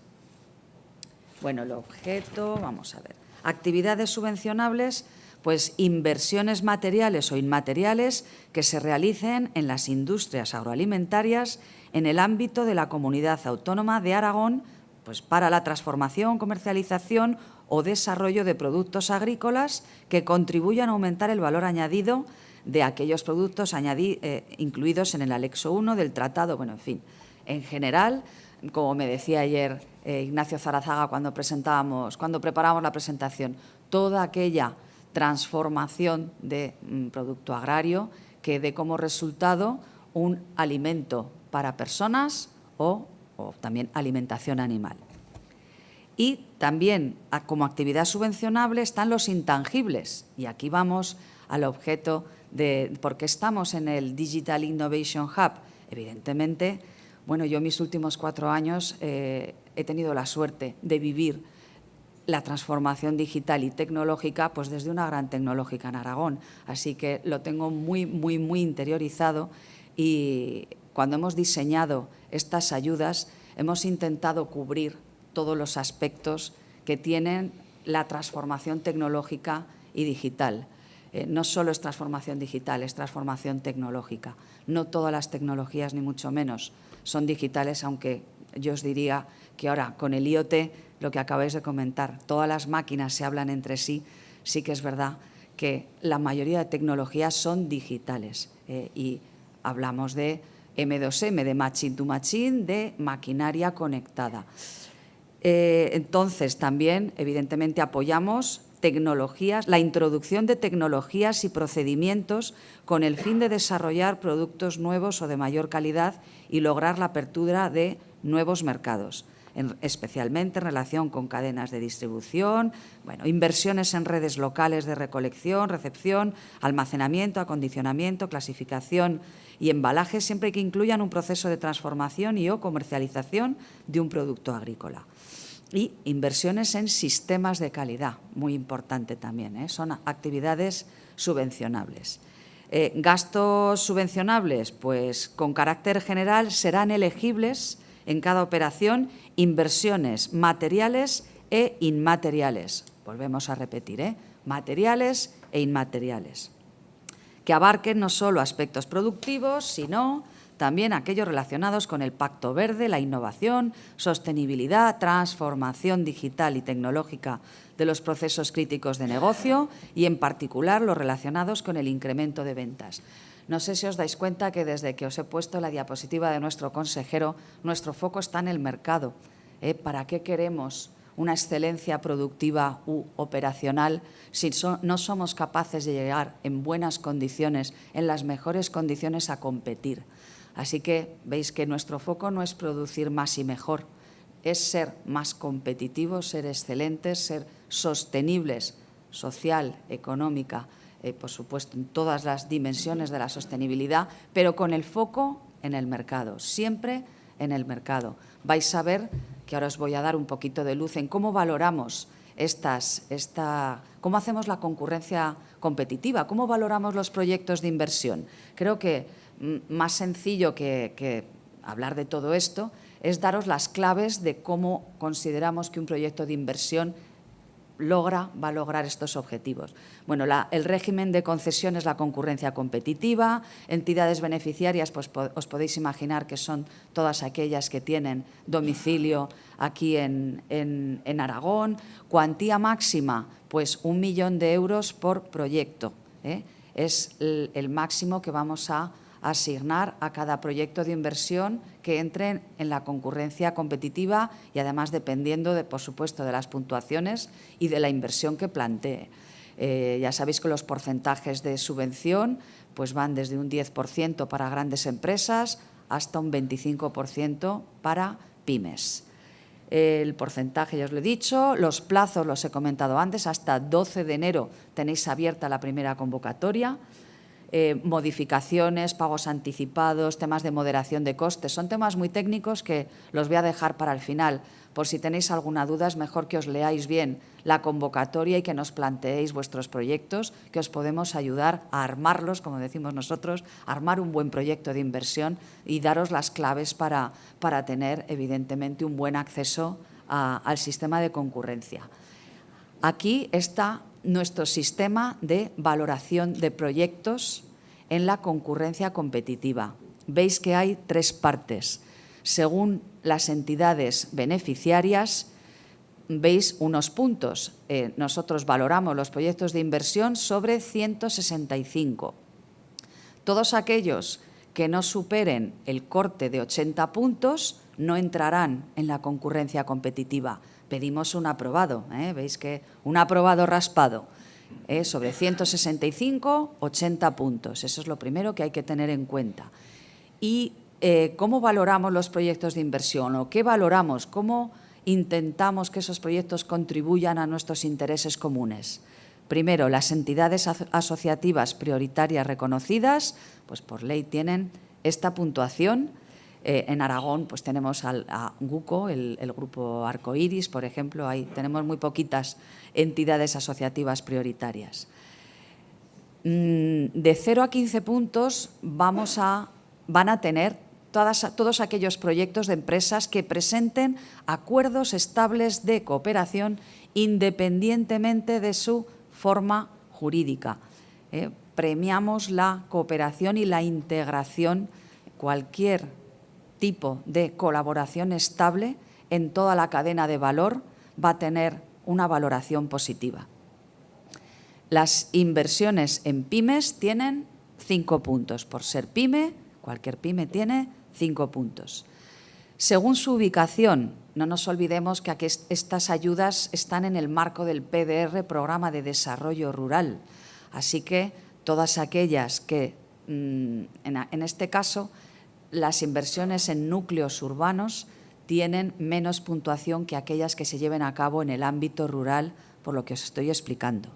Bueno, el objeto, vamos a ver. Actividades subvencionables, pues inversiones materiales o inmateriales que se realicen en las industrias agroalimentarias en el ámbito de la Comunidad Autónoma de Aragón, pues para la transformación, comercialización o desarrollo de productos agrícolas que contribuyan a aumentar el valor añadido de aquellos productos incluidos en el anexo 1 del tratado. Bueno, en fin, en general, como me decía ayer Ignacio Zarazaga cuando preparábamos la presentación, toda aquella transformación de producto agrario que dé como resultado un alimento para personas o también alimentación animal. Y también como actividad subvencionable están los intangibles. Y aquí vamos al objeto de por qué estamos en el Digital Innovation Hub. Evidentemente, bueno, yo mis últimos 4 años he tenido la suerte de vivir la transformación digital y tecnológica pues desde una gran tecnológica en Aragón. Así que lo tengo muy, muy, muy interiorizado y cuando hemos diseñado estas ayudas hemos intentado cubrir todos los aspectos que tienen la transformación tecnológica y digital. No solo es transformación digital, es transformación tecnológica. No todas las tecnologías, ni mucho menos, son digitales, aunque yo os diría que ahora con el IoT, lo que acabáis de comentar, todas las máquinas se hablan entre sí, sí que es verdad que la mayoría de tecnologías son digitales y hablamos de M2M, de Machine to Machine, de maquinaria conectada. Entonces, también, evidentemente, apoyamos tecnologías, la introducción de tecnologías y procedimientos con el fin de desarrollar productos nuevos o de mayor calidad y lograr la apertura de nuevos mercados, especialmente en relación con cadenas de distribución, bueno, inversiones en redes locales de recolección, recepción, almacenamiento, acondicionamiento, clasificación y embalaje, siempre que incluyan un proceso de transformación y o comercialización de un producto agrícola. Y inversiones en sistemas de calidad, muy importante también, son actividades subvencionables. Gastos subvencionables, pues con carácter general serán elegibles en cada operación inversiones materiales e inmateriales. Volvemos a repetir, materiales e inmateriales, que abarquen no solo aspectos productivos, sino también aquellos relacionados con el Pacto Verde, la innovación, sostenibilidad, transformación digital y tecnológica de los procesos críticos de negocio y, en particular, los relacionados con el incremento de ventas. No sé si os dais cuenta que desde que os he puesto la diapositiva de nuestro consejero, nuestro foco está en el mercado. ¿Para qué queremos una excelencia productiva u operacional si no somos capaces de llegar en buenas condiciones, en las mejores condiciones a competir? Así que veis que nuestro foco no es producir más y mejor, es ser más competitivos, ser excelentes, ser sostenibles, social, económica, por supuesto, en todas las dimensiones de la sostenibilidad, pero con el foco en el mercado, siempre en el mercado. Vais a ver que ahora os voy a dar un poquito de luz en cómo valoramos cómo hacemos la concurrencia competitiva, cómo valoramos los proyectos de inversión. Creo que más sencillo que hablar de todo esto es daros las claves de cómo consideramos que un proyecto de inversión va a lograr estos objetivos. Bueno, el régimen de concesión es la concurrencia competitiva, entidades beneficiarias, pues os podéis imaginar que son todas aquellas que tienen domicilio aquí en Aragón, cuantía máxima, pues 1 millón de euros por proyecto, es el máximo que vamos a asignar a cada proyecto de inversión que entre en la concurrencia competitiva y además dependiendo, por supuesto, de las puntuaciones y de la inversión que plantee. Ya sabéis que los porcentajes de subvención pues van desde un 10% para grandes empresas hasta un 25% para pymes. El porcentaje ya os lo he dicho, los plazos los he comentado antes, hasta 12 de enero tenéis abierta la primera convocatoria. modificaciones, pagos anticipados, temas de moderación de costes. Son temas muy técnicos que los voy a dejar para el final. Por si tenéis alguna duda, es mejor que os leáis bien la convocatoria y que nos planteéis vuestros proyectos, que os podemos ayudar a armarlos, como decimos nosotros, a armar un buen proyecto de inversión y daros las claves para tener, evidentemente, un buen acceso al sistema de concurrencia. Aquí está nuestro sistema de valoración de proyectos en la concurrencia competitiva. Veis que hay 3 partes. Según las entidades beneficiarias, veis unos puntos. Nosotros valoramos los proyectos de inversión sobre 165. Todos aquellos que no superen el corte de 80 puntos no entrarán en la concurrencia competitiva. Pedimos un aprobado, veis que un aprobado raspado sobre 165, 80 puntos. Eso es lo primero que hay que tener en cuenta. Y ¿cómo valoramos los proyectos de inversión? ¿O qué valoramos? ¿Cómo intentamos que esos proyectos contribuyan a nuestros intereses comunes? Primero, las entidades asociativas prioritarias reconocidas, pues por ley tienen esta puntuación. En Aragón pues tenemos a GUCO, el grupo Arcoiris, por ejemplo, ahí tenemos muy poquitas entidades asociativas prioritarias. De 0 a 15 puntos van a tener todos aquellos proyectos de empresas que presenten acuerdos estables de cooperación independientemente de su forma jurídica. Premiamos la cooperación y la integración, cualquier tipo de colaboración estable en toda la cadena de valor va a tener una valoración positiva. Las inversiones en pymes tienen 5 puntos. Por ser pyme, cualquier pyme tiene 5 puntos. Según su ubicación, no nos olvidemos que estas ayudas están en el marco del PDR, Programa de Desarrollo Rural. Así que todas aquellas que, en este caso, las inversiones en núcleos urbanos tienen menos puntuación que aquellas que se lleven a cabo en el ámbito rural, por lo que os estoy explicando.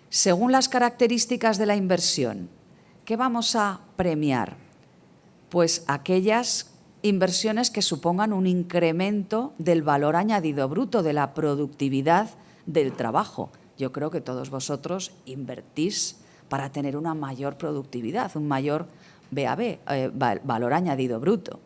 Según las características de la inversión, ¿qué vamos a premiar? Pues aquellas inversiones que supongan un incremento del valor añadido bruto, de la productividad del trabajo. Yo creo que todos vosotros invertís para tener una mayor productividad, un mayor VAB, valor añadido bruto.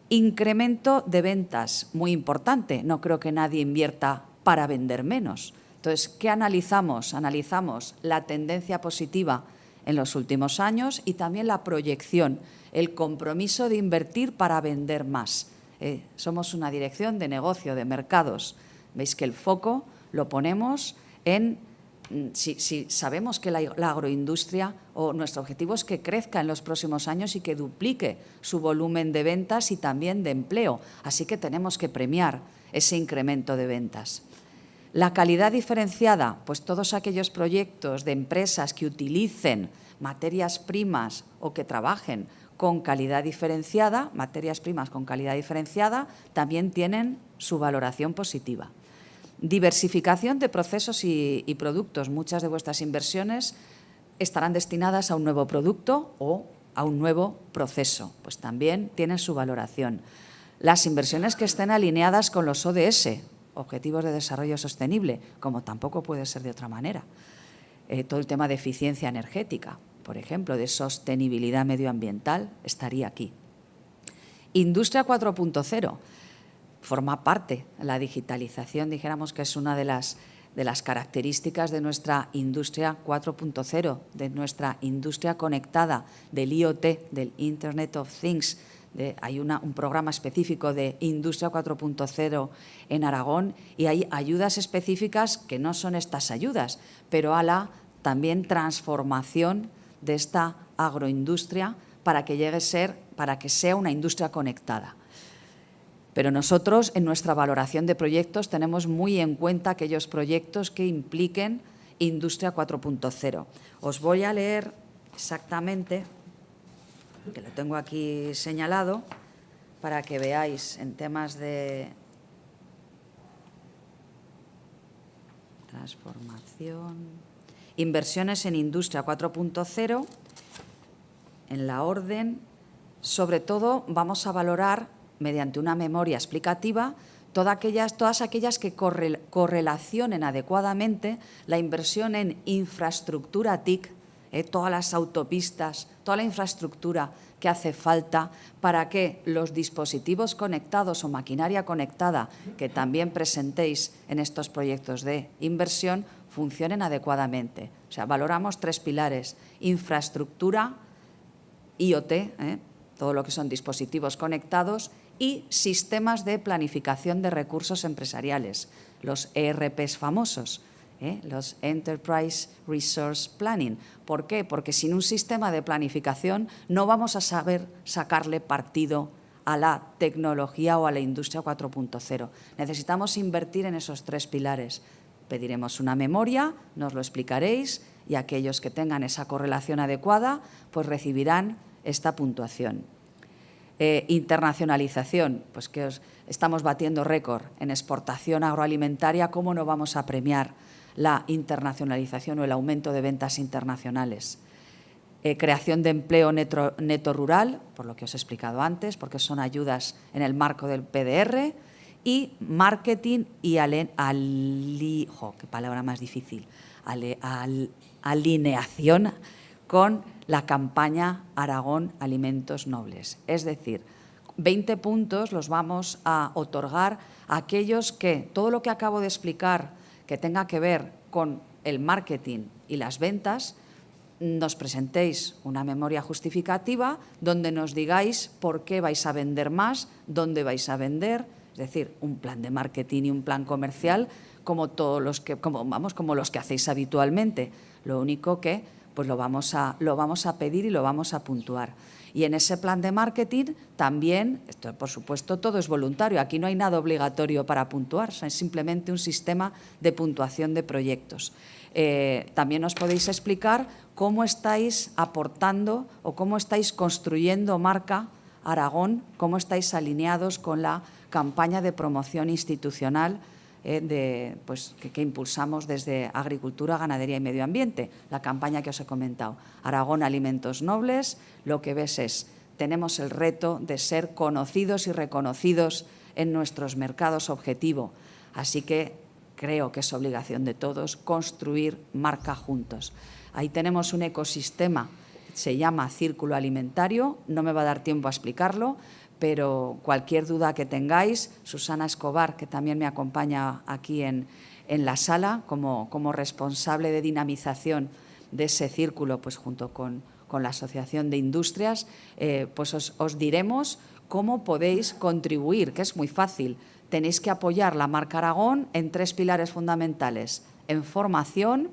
Incremento de ventas, muy importante. No creo que nadie invierta para vender menos. Entonces, ¿qué analizamos? Analizamos la tendencia positiva en los últimos años y también la proyección, el compromiso de invertir para vender más. Somos una dirección de negocio, de mercados. Veis que el foco lo ponemos en... Si sabemos que la agroindustria, o nuestro objetivo es que crezca en los próximos años y que duplique su volumen de ventas y también de empleo. Así que tenemos que premiar ese incremento de ventas. La calidad diferenciada, pues todos aquellos proyectos de empresas que utilicen materias primas o que trabajen con calidad diferenciada, materias primas con calidad diferenciada, también tienen su valoración positiva. Diversificación de procesos y productos. Muchas de vuestras inversiones estarán destinadas a un nuevo producto o a un nuevo proceso. Pues también tienen su valoración. Las inversiones que estén alineadas con los ODS, Objetivos de Desarrollo Sostenible, como tampoco puede ser de otra manera. Todo el tema de eficiencia energética, por ejemplo, de sostenibilidad medioambiental, estaría aquí. Industria 4.0. Forma parte, la digitalización, dijéramos que es una de las características de nuestra industria 4.0, de nuestra industria conectada, del IoT, del Internet of Things. Hay un programa específico de Industria 4.0 en Aragón y hay ayudas específicas que no son estas ayudas, pero a la también transformación de esta agroindustria para que llegue a ser, para que sea una industria conectada. Pero nosotros, en nuestra valoración de proyectos, tenemos muy en cuenta aquellos proyectos que impliquen Industria 4.0. Os voy a leer exactamente, que lo tengo aquí señalado, para que veáis en temas de transformación. Inversiones en Industria 4.0, en la orden, sobre todo vamos a valorar, mediante una memoria explicativa, todas aquellas que correlacionen adecuadamente la inversión en infraestructura TIC, todas las autopistas, toda la infraestructura que hace falta para que los dispositivos conectados o maquinaria conectada que también presentéis en estos proyectos de inversión funcionen adecuadamente. O sea, valoramos 3 pilares: infraestructura, IoT, todo lo que son dispositivos conectados, y sistemas de planificación de recursos empresariales, los ERPs famosos, los Enterprise Resource Planning. ¿Por qué? Porque sin un sistema de planificación no vamos a saber sacarle partido a la tecnología o a la industria 4.0. Necesitamos invertir en esos 3 pilares. Pediremos una memoria, nos lo explicaréis, y aquellos que tengan esa correlación adecuada pues recibirán esta puntuación. Internacionalización, pues que estamos batiendo récord en exportación agroalimentaria. ¿Cómo no vamos a premiar la internacionalización o el aumento de ventas internacionales? Creación de empleo neto rural, por lo que os he explicado antes, porque son ayudas en el marco del PDR, y marketing y qué palabra más difícil, alineación con la campaña Aragón Alimentos Nobles. Es decir, 20 puntos los vamos a otorgar a aquellos que todo lo que acabo de explicar que tenga que ver con el marketing y las ventas, nos presentéis una memoria justificativa donde nos digáis por qué vais a vender más, dónde vais a vender, es decir, un plan de marketing y un plan comercial como los que hacéis habitualmente. Lo único que pues lo vamos a pedir y lo vamos a puntuar. Y en ese plan de marketing también, esto por supuesto todo es voluntario, aquí no hay nada obligatorio para puntuar, es simplemente un sistema de puntuación de proyectos. También os podéis explicar cómo estáis aportando o cómo estáis construyendo marca Aragón, cómo estáis alineados con la campaña de promoción institucional que impulsamos desde Agricultura, Ganadería y Medio Ambiente, la campaña que os he comentado. Aragón Alimentos Nobles, lo que ves es, tenemos el reto de ser conocidos y reconocidos en nuestros mercados objetivo, así que creo que es obligación de todos construir marca juntos. Ahí tenemos un ecosistema, se llama Círculo Alimentario, no me va a dar tiempo a explicarlo, pero cualquier duda que tengáis, Susana Escobar, que también me acompaña aquí en la sala como responsable de dinamización de ese círculo, pues junto con la Asociación de Industrias, pues os diremos cómo podéis contribuir, que es muy fácil. Tenéis que apoyar la marca Aragón en 3 pilares fundamentales: en formación,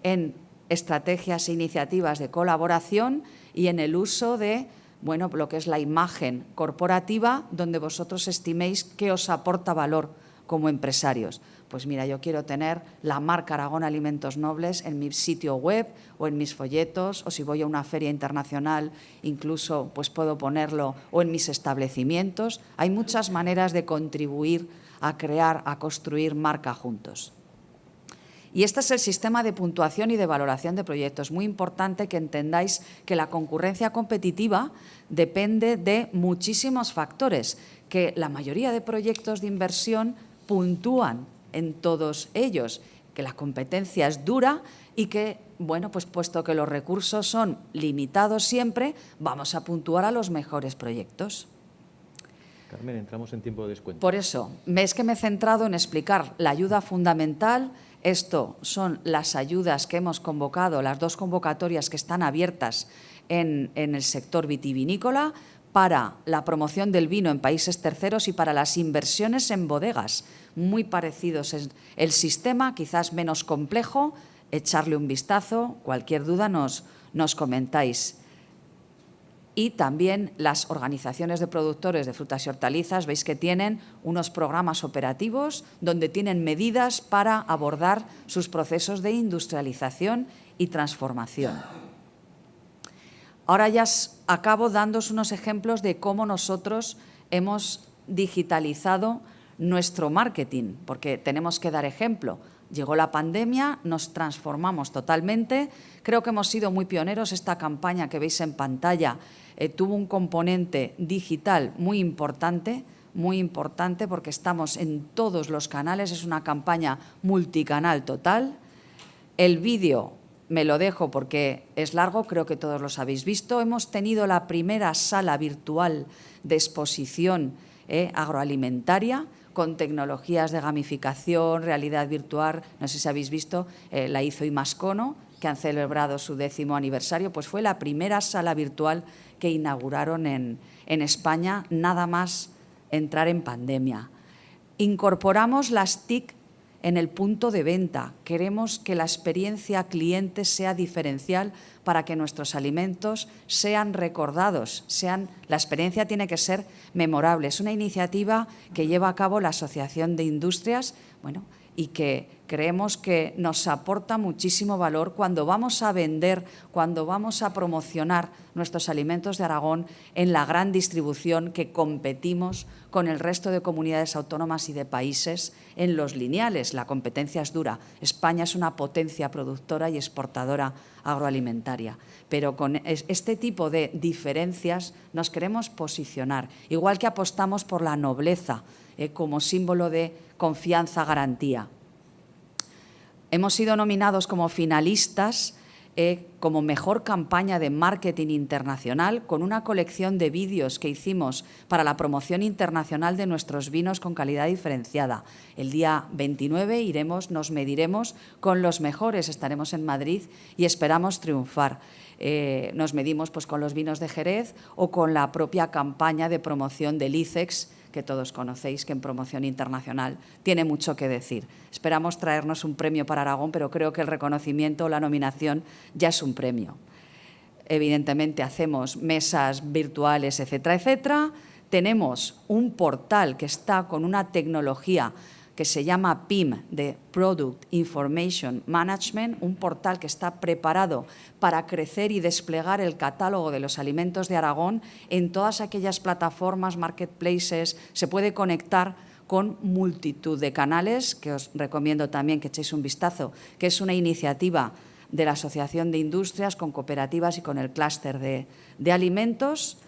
en estrategias e iniciativas de colaboración y en el uso de lo que es la imagen corporativa, donde vosotros estiméis que os aporta valor como empresarios. Pues mira, yo quiero tener la marca Aragón Alimentos Nobles en mi sitio web o en mis folletos, o si voy a una feria internacional incluso pues puedo ponerlo, o en mis establecimientos. Hay muchas maneras de contribuir a crear, a construir marca juntos. Y este es el sistema de puntuación y de valoración de proyectos. Muy importante que entendáis que la concurrencia competitiva depende de muchísimos factores, que la mayoría de proyectos de inversión puntúan en todos ellos, que la competencia es dura y que, pues puesto que los recursos son limitados siempre, vamos a puntuar a los mejores proyectos. Carmen, entramos en tiempo de descuento. Por eso, es que me he centrado en explicar la ayuda fundamental. Esto son las ayudas que hemos convocado, las 2 convocatorias que están abiertas en el sector vitivinícola para la promoción del vino en países terceros y para las inversiones en bodegas. Muy parecidos es el sistema, quizás menos complejo. Echarle un vistazo, cualquier duda nos comentáis. Y también las organizaciones de productores de frutas y hortalizas, veis que tienen unos programas operativos donde tienen medidas para abordar sus procesos de industrialización y transformación. Ahora ya acabo dándoos unos ejemplos de cómo nosotros hemos digitalizado nuestro marketing, porque tenemos que dar ejemplo. Llegó la pandemia, nos transformamos totalmente. Creo que hemos sido muy pioneros. Esta campaña que veis en pantalla tuvo un componente digital muy importante porque estamos en todos los canales. Es una campaña multicanal total. El vídeo me lo dejo porque es largo, creo que todos los habéis visto. Hemos tenido la primera sala virtual de exposición agroalimentaria con tecnologías de gamificación, realidad virtual. No sé si habéis visto, la hizo Imascono, que han celebrado su 10º aniversario. Pues fue la primera sala virtual que inauguraron en España, nada más entrar en pandemia. Incorporamos las TIC en el punto de venta. Queremos que la experiencia cliente sea diferencial para que nuestros alimentos sean recordados. La experiencia tiene que ser memorable. Es una iniciativa que lleva a cabo la Asociación de Industrias, y que creemos que nos aporta muchísimo valor cuando vamos a vender, cuando vamos a promocionar nuestros alimentos de Aragón en la gran distribución, que competimos con el resto de comunidades autónomas y de países en los lineales. La competencia es dura. España es una potencia productora y exportadora agroalimentaria, pero con este tipo de diferencias nos queremos posicionar, igual que apostamos por la nobleza como símbolo de confianza, garantía. Hemos sido nominados como finalistas como mejor campaña de marketing internacional con una colección de vídeos que hicimos para la promoción internacional de nuestros vinos con calidad diferenciada. El día 29 nos mediremos con los mejores, estaremos en Madrid y esperamos triunfar. Nos medimos con los vinos de Jerez o con la propia campaña de promoción del ICEX, que todos conocéis, que en promoción internacional tiene mucho que decir. Esperamos traernos un premio para Aragón, pero creo que el reconocimiento o la nominación ya es un premio. Evidentemente hacemos mesas virtuales, etcétera, etcétera. Tenemos un portal que está con una tecnología que se llama PIM, de Product Information Management, un portal que está preparado para crecer y desplegar el catálogo de los alimentos de Aragón en todas aquellas plataformas, marketplaces. Se puede conectar con multitud de canales, que os recomiendo también que echéis un vistazo, que es una iniciativa de la Asociación de Industrias con cooperativas y con el clúster de alimentos.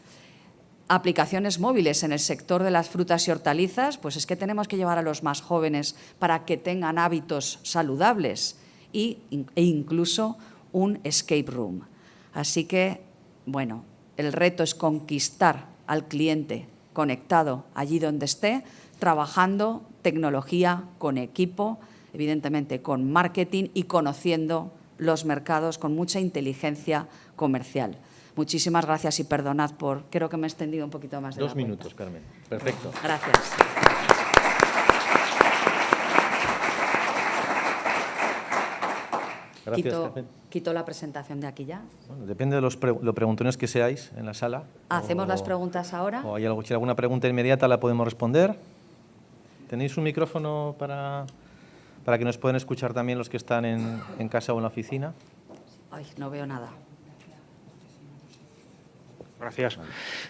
Aplicaciones móviles en el sector de las frutas y hortalizas, pues es que tenemos que llevar a los más jóvenes para que tengan hábitos saludables e incluso un escape room. Así que, el reto es conquistar al cliente conectado allí donde esté, trabajando tecnología con equipo, evidentemente con marketing y conociendo los mercados con mucha inteligencia comercial. Muchísimas gracias y perdonad creo que me he extendido un poquito más de 2 minutos, Carmen. Perfecto. Gracias. Gracias, Carmen. ¿Quito la presentación de aquí ya? Bueno, depende de lo preguntones que seáis en la sala. ¿Hacemos las preguntas ahora? O si hay alguna pregunta inmediata la podemos responder. ¿Tenéis un micrófono para que nos puedan escuchar también los que están en casa o en la oficina? Ay, no veo nada. Gracias.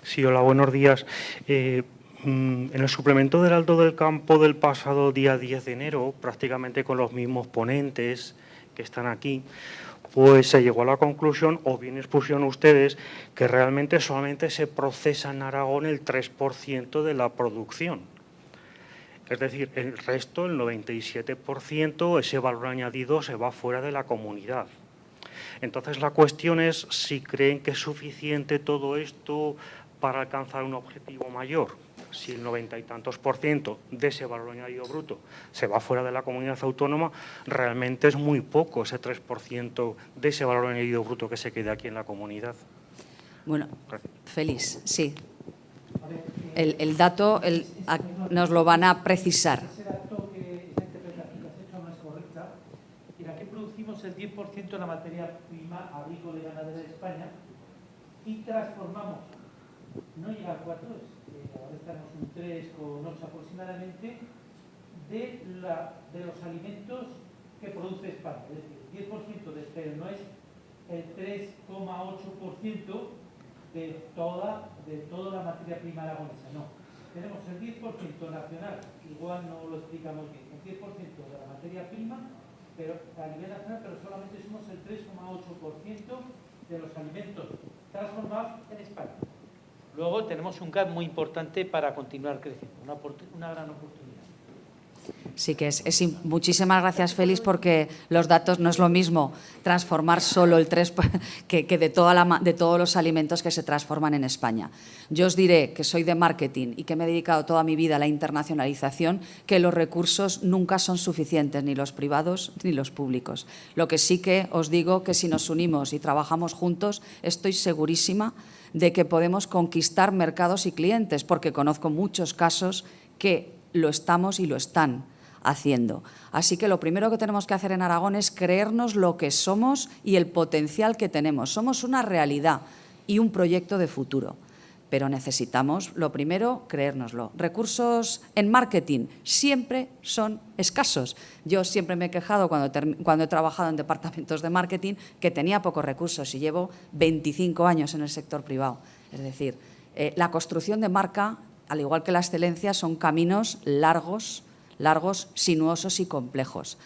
Sí, hola, buenos días. En el suplemento del Alto del Campo del pasado día 10 de enero, prácticamente con los mismos ponentes que están aquí, pues se llegó a la conclusión, o bien expusieron ustedes, que realmente solamente se procesa en Aragón el 3% de la producción. Es decir, el resto, el 97%, ese valor añadido se va fuera de la comunidad. Entonces, la cuestión es si creen que es suficiente todo esto para alcanzar un objetivo mayor. Si el 90 y tantos % de ese valor añadido bruto se va fuera de la comunidad autónoma, realmente es muy poco ese 3% de ese valor añadido bruto que se queda aquí en la comunidad. Bueno, Félix, sí. El dato nos lo van a precisar. El 10% de la materia prima agrícola y ganadera de España y transformamos, no llega a 4, ahora estamos un 3,8 aproximadamente, de los alimentos que produce España. Es decir, 10% pero no es el 3,8% de toda la materia prima aragonesa, no. tenemos el 10% nacional, igual no lo explicamos bien, el 10% de la materia prima, pero a nivel nacional, pero solamente somos el 3,8% de los alimentos transformados en España. Luego tenemos un gap muy importante para continuar creciendo, una gran oportunidad. Sí que muchísimas gracias, Félix, porque los datos no es lo mismo transformar solo el 3% que de todos los alimentos que se transforman en España. Yo os diré que soy de marketing y que me he dedicado toda mi vida a la internacionalización, que los recursos nunca son suficientes, ni los privados ni los públicos. Lo que sí que os digo que si nos unimos y trabajamos juntos, estoy segurísima de que podemos conquistar mercados y clientes, porque conozco muchos casos que lo estamos y lo están haciendo. Así que lo primero que tenemos que hacer en Aragón es creernos lo que somos y el potencial que tenemos. Somos una realidad y un proyecto de futuro, pero necesitamos, lo primero, creérnoslo. Recursos en marketing siempre son escasos. Yo siempre me he quejado cuando he trabajado en departamentos de marketing que tenía pocos recursos y llevo 25 años en el sector privado. Es decir, la construcción de marca, al igual que la excelencia, son caminos largos, sinuosos y complejos.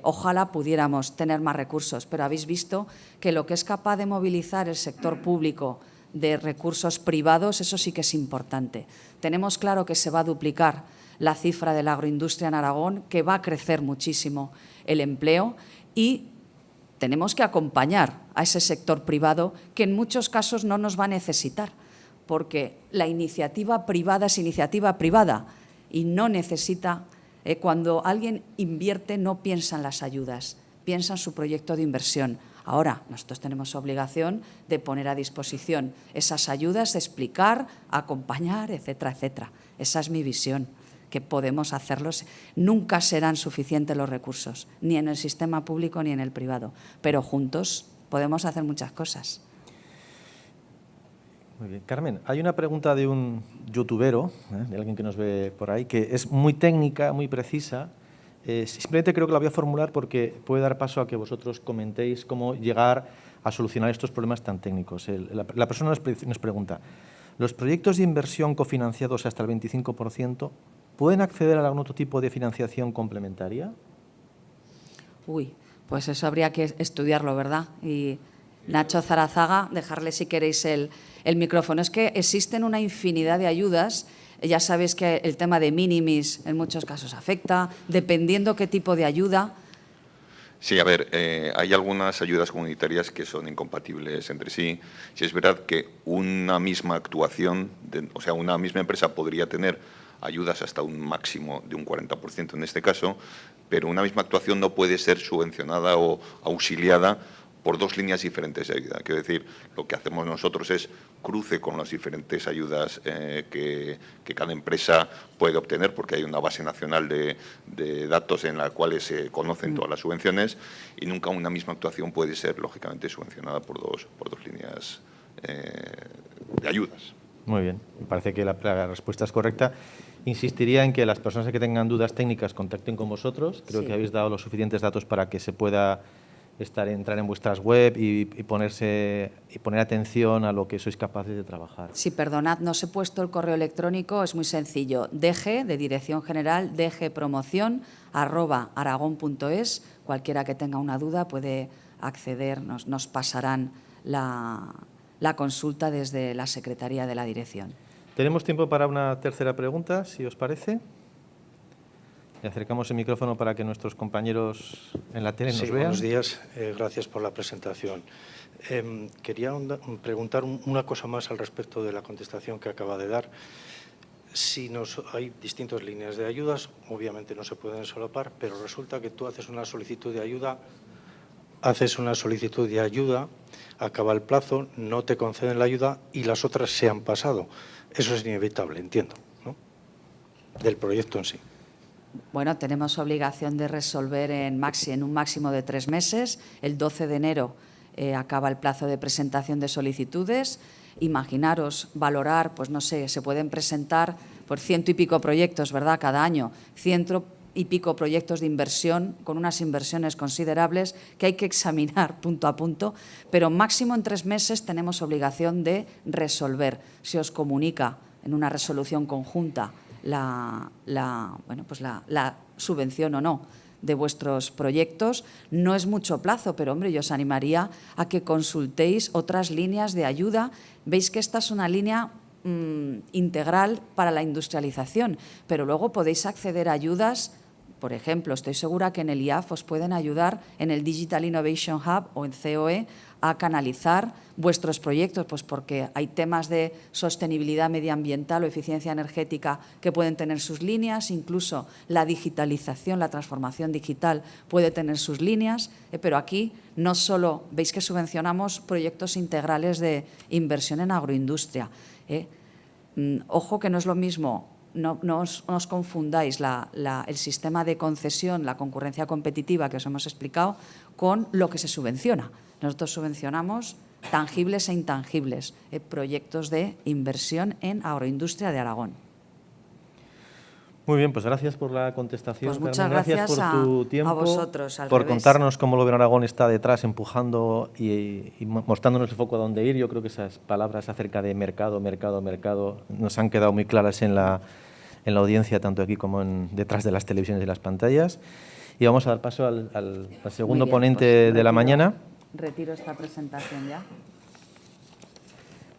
Ojalá pudiéramos tener más recursos, pero habéis visto que lo que es capaz de movilizar el sector público de recursos privados, eso sí que es importante. Tenemos claro que se va a duplicar la cifra de la agroindustria en Aragón, que va a crecer muchísimo el empleo y tenemos que acompañar a ese sector privado que en muchos casos no nos va a necesitar, porque la iniciativa privada es iniciativa privada y no necesita, cuando alguien invierte no piensa en las ayudas, piensa en su proyecto de inversión. Ahora, nosotros tenemos obligación de poner a disposición esas ayudas, de explicar, acompañar, etcétera, etcétera. Esa es mi visión, que podemos hacerlos. Nunca serán suficientes los recursos, ni en el sistema público ni en el privado, pero juntos podemos hacer muchas cosas. Muy bien. Carmen, hay una pregunta de un youtubero, de alguien que nos ve por ahí, que es muy técnica, muy precisa. Simplemente creo que la voy a formular porque puede dar paso a que vosotros comentéis cómo llegar a solucionar estos problemas tan técnicos. La persona nos pregunta, ¿los proyectos de inversión cofinanciados hasta el 25% pueden acceder a algún otro tipo de financiación complementaria? Uy, pues eso habría que estudiarlo, ¿verdad? Y Nacho Zarazaga, dejarle si queréis el micrófono. Es que existen una infinidad de ayudas. Ya sabéis que el tema de minimis en muchos casos afecta, dependiendo qué tipo de ayuda. Sí, a ver, hay algunas ayudas comunitarias que son incompatibles entre sí. Si es verdad que una misma actuación, o sea, una misma empresa podría tener ayudas hasta un máximo de un 40% en este caso, pero una misma actuación no puede ser subvencionada o auxiliada por dos líneas diferentes de ayuda. Quiero decir, lo que hacemos nosotros es cruce con las diferentes ayudas que cada empresa puede obtener, porque hay una base nacional de datos en la cual se conocen todas las subvenciones, y nunca una misma actuación puede ser, lógicamente, subvencionada por dos líneas de ayudas. Muy bien, me parece que la respuesta es correcta. Insistiría en que las personas que tengan dudas técnicas contacten con vosotros. Creo que habéis dado los suficientes datos para que se pueda entrar en vuestras web y poner atención a lo que sois capaces de trabajar. Sí, perdonad, no os he puesto el correo electrónico, es muy sencillo. DG, de Dirección General, dgpromoción@aragon.es. Cualquiera que tenga una duda puede acceder, nos pasarán la consulta desde la Secretaría de la Dirección. Tenemos tiempo para una tercera pregunta, si os parece. Le acercamos el micrófono para que nuestros compañeros en la tele nos vean. Buenos días. Gracias por la presentación. Quería preguntar una cosa más al respecto de la contestación que acaba de dar. Hay distintas líneas de ayudas, obviamente no se pueden solapar, pero resulta que tú haces una solicitud de ayuda, acaba el plazo, no te conceden la ayuda y las otras se han pasado. Eso es inevitable, entiendo, ¿no? Del proyecto en sí. Bueno, tenemos obligación de resolver en un máximo de 3 meses. El 12 de enero acaba el plazo de presentación de solicitudes. Imaginaros, valorar, pues no sé, se pueden presentar por 100 y pico proyectos, ¿verdad?, cada año. 100 y pico proyectos de inversión, con unas inversiones considerables que hay que examinar punto a punto, pero máximo en 3 meses tenemos obligación de resolver. Se os comunica en una resolución conjunta la subvención o no de vuestros proyectos. No es mucho plazo, pero, hombre, yo os animaría a que consultéis otras líneas de ayuda. Veis que esta es una línea integral para la industrialización, pero luego podéis acceder a ayudas. Por ejemplo, estoy segura que en el IAF os pueden ayudar en el Digital Innovation Hub o en COE a canalizar vuestros proyectos, pues porque hay temas de sostenibilidad medioambiental o eficiencia energética que pueden tener sus líneas, incluso la digitalización, la transformación digital puede tener sus líneas, pero aquí no solo veis que subvencionamos proyectos integrales de inversión en agroindustria. Ojo que no es lo mismo. No os confundáis el sistema de concesión, la concurrencia competitiva que os hemos explicado, con lo que se subvenciona. Nosotros subvencionamos tangibles e intangibles, proyectos de inversión en agroindustria de Aragón. Muy bien, pues gracias por la contestación. Pues muchas Carmen, gracias por tu tiempo, a vosotros, al por revés. contarnos cómo el Gobierno de Aragón está detrás empujando y mostrándonos el foco a dónde ir. Yo creo que esas palabras acerca de mercado, mercado, mercado nos han quedado muy claras en la audiencia, tanto aquí como detrás de las televisiones y las pantallas. Y vamos a dar paso al segundo ponente de la mañana. Retiro esta presentación ya.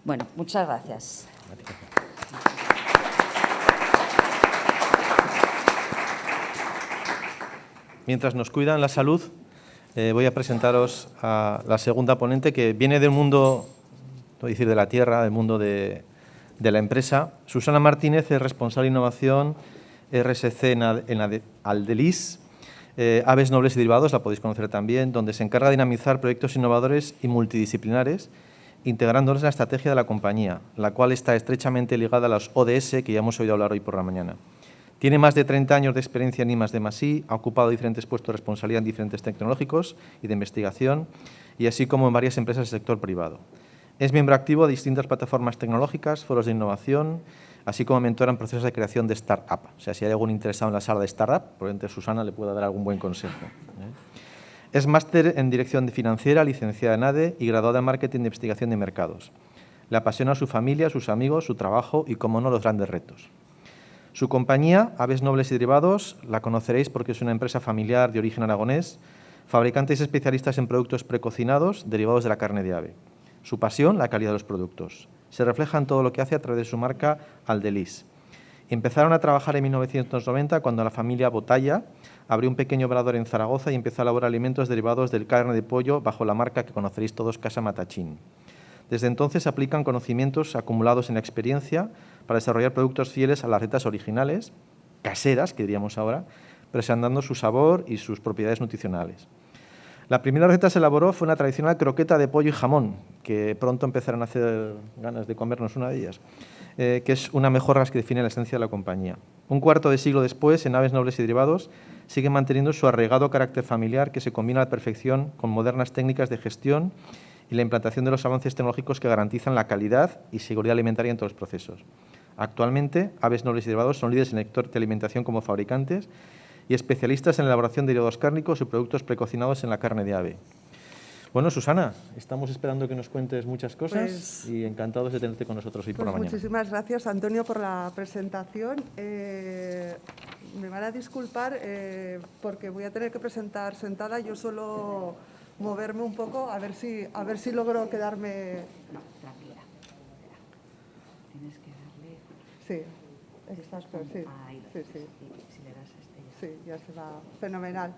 Bueno, muchas gracias. Mientras nos cuidan la salud, voy a presentaros a la segunda ponente, que viene del mundo, voy a decir, de la tierra, del mundo de la empresa. Susana Martínez es responsable de innovación RSC en Aldelis, Aves Nobles y Derivados, la podéis conocer también, donde se encarga de dinamizar proyectos innovadores y multidisciplinares, integrándolos en la estrategia de la compañía, la cual está estrechamente ligada a los ODS, que ya hemos oído hablar hoy por la mañana. Tiene más de 30 años de experiencia en I+D+I, ha ocupado diferentes puestos de responsabilidad en diferentes tecnológicos y de investigación, y así como en varias empresas del sector privado. Es miembro activo de distintas plataformas tecnológicas, foros de innovación, así como mentora en procesos de creación de startup. O sea, si hay algún interesado en la sala de startup, probablemente Susana le pueda dar algún buen consejo. Es máster en Dirección Financiera, licenciada en ADE y graduada en Marketing de Investigación de Mercados. Le apasiona su familia, sus amigos, su trabajo y, como no, los grandes retos. Su compañía, Aves Nobles y Derivados, la conoceréis porque es una empresa familiar de origen aragonés, fabricantes especialistas en productos precocinados derivados de la carne de ave. Su pasión, la calidad de los productos. Se refleja en todo lo que hace a través de su marca Aldelis. Empezaron a trabajar en 1990 cuando la familia Botalla abrió un pequeño obrador en Zaragoza y empezó a elaborar alimentos derivados del carne de pollo bajo la marca que conoceréis todos, Casa Matachín. Desde entonces aplican conocimientos acumulados en la experiencia para desarrollar productos fieles a las recetas originales, caseras, que diríamos ahora, presentando su sabor y sus propiedades nutricionales. La primera receta que se elaboró fue una tradicional croqueta de pollo y jamón, que pronto empezarán a hacer ganas de comernos una de ellas, que es una mejora que define la esencia de la compañía. Un cuarto de siglo después, en Aves Nobles y Derivados, sigue manteniendo su arraigado carácter familiar que se combina a la perfección con modernas técnicas de gestión y la implantación de los avances tecnológicos que garantizan la calidad y seguridad alimentaria en todos los procesos. Actualmente, Aves Nobles y Derivados son líderes en el sector de alimentación como fabricantes y especialistas en la elaboración de derivados cárnicos y productos precocinados en la carne de ave. Bueno, Susana, estamos esperando que nos cuentes muchas cosas y encantados de tenerte con nosotros hoy por la mañana. Muchísimas gracias, Antonio, por la presentación. Me van a disculpar porque voy a tener que presentar sentada. Yo suelo moverme un poco, a ver si logro quedarme. No, tranquila. Tienes que darle. Sí, exacto, sí. Ahí lo Sí, sí. Si le das este ya. Sí, ya se va. Fenomenal.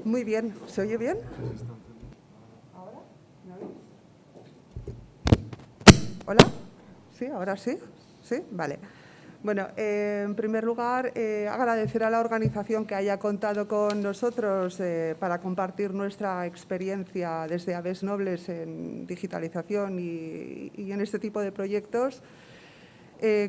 Muy bien. ¿Se oye bien? ¿Ahora? ¿Me oís? ¿Hola? ¿Sí? ¿Ahora sí? ¿Sí? Vale. Bueno, en primer lugar, agradecer a la organización que haya contado con nosotros para compartir nuestra experiencia desde Aves Nobles en digitalización y en este tipo de proyectos.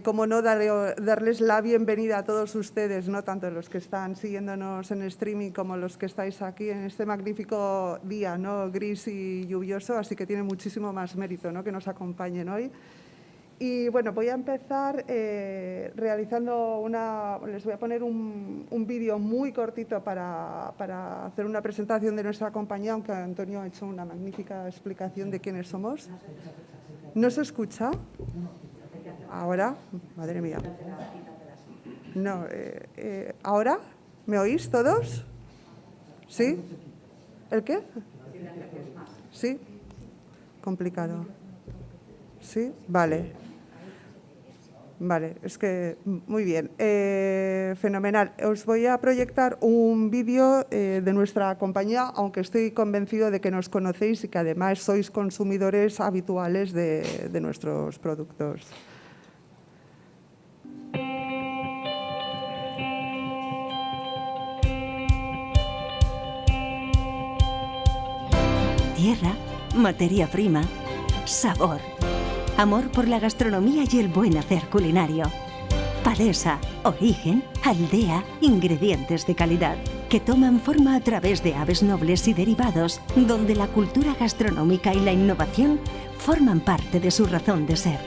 Como no, darles la bienvenida a todos ustedes, ¿no? Tanto los que están siguiéndonos en streaming como los que estáis aquí en este magnífico día, ¿no? Gris y lluvioso, así que tiene muchísimo más mérito, ¿no? Que nos acompañen hoy. Y bueno, voy a empezar realizando les voy a poner un vídeo muy cortito para hacer una presentación de nuestra compañía, aunque Antonio ha hecho una magnífica explicación de quiénes somos. ¿No se escucha? ¿Ahora? Madre mía. No, ¿ahora? ¿Me oís todos? ¿Sí? ¿El qué? ¿Sí? Complicado. ¿Sí? Vale. Vale, es que muy bien. Fenomenal. Os voy a proyectar un vídeo de nuestra compañía, aunque estoy convencido de que nos conocéis y que además sois consumidores habituales de nuestros productos. Tierra, materia prima, sabor. Amor por la gastronomía y el buen hacer culinario. Palesa, origen, aldea, ingredientes de calidad que toman forma a través de aves nobles y derivados, donde la cultura gastronómica y la innovación forman parte de su razón de ser.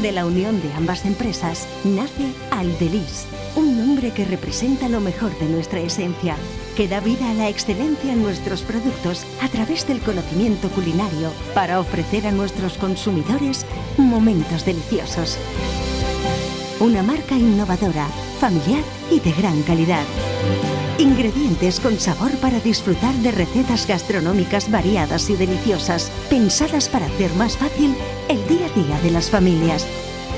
De la unión de ambas empresas nace Aldelis, un nombre que representa lo mejor de nuestra esencia, que da vida a la excelencia en nuestros productos a través del conocimiento culinario para ofrecer a nuestros consumidores momentos deliciosos. Una marca innovadora, familiar y de gran calidad. Ingredientes con sabor para disfrutar de recetas gastronómicas variadas y deliciosas, pensadas para hacer más fácil el día a día de las familias.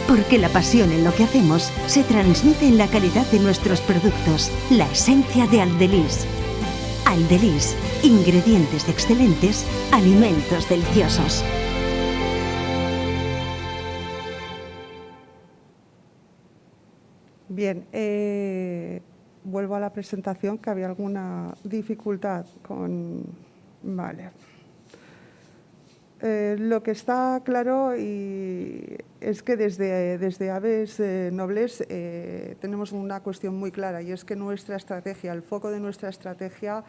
Porque la pasión en lo que hacemos se transmite en la calidad de nuestros productos, la esencia de Aldelis. Aldelis, ingredientes excelentes, alimentos deliciosos. Bien, vuelvo a la presentación, que había alguna dificultad con... Vale. Lo que está claro es que desde Aves Nobles tenemos una cuestión muy clara, y es que nuestra estrategia, el foco de nuestra estrategia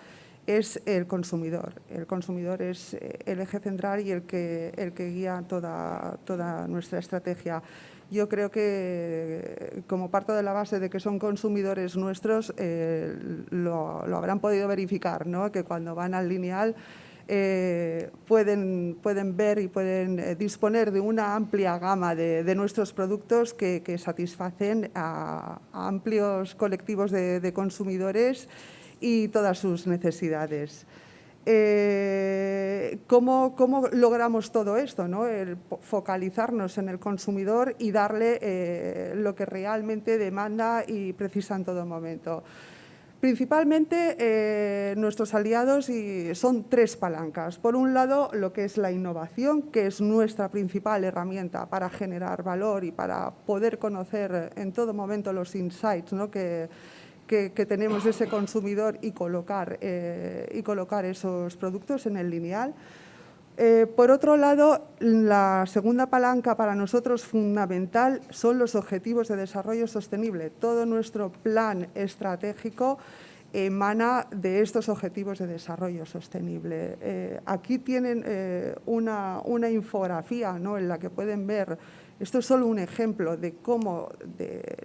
es el consumidor. El consumidor es el eje central y el que guía toda nuestra estrategia. Yo creo que, como parto de la base de que son consumidores nuestros, lo habrán podido verificar, ¿no? Que cuando van al Lineal pueden ver y pueden disponer de una amplia gama de nuestros productos que satisfacen a amplios colectivos de consumidores y todas sus necesidades. ¿Cómo logramos todo esto, ¿no? El focalizarnos en el consumidor y darle lo que realmente demanda y precisa en todo momento. Principalmente nuestros aliados son tres palancas. Por un lado, lo que es la innovación, que es nuestra principal herramienta para generar valor y para poder conocer en todo momento los insights, ¿no? que tenemos de ese consumidor y colocar esos productos en el Lineal. Por otro lado, la segunda palanca para nosotros fundamental son los objetivos de desarrollo sostenible. Todo nuestro plan estratégico emana de estos objetivos de desarrollo sostenible. Aquí tienen una infografía, ¿no? En la que pueden ver, esto es solo un ejemplo de cómo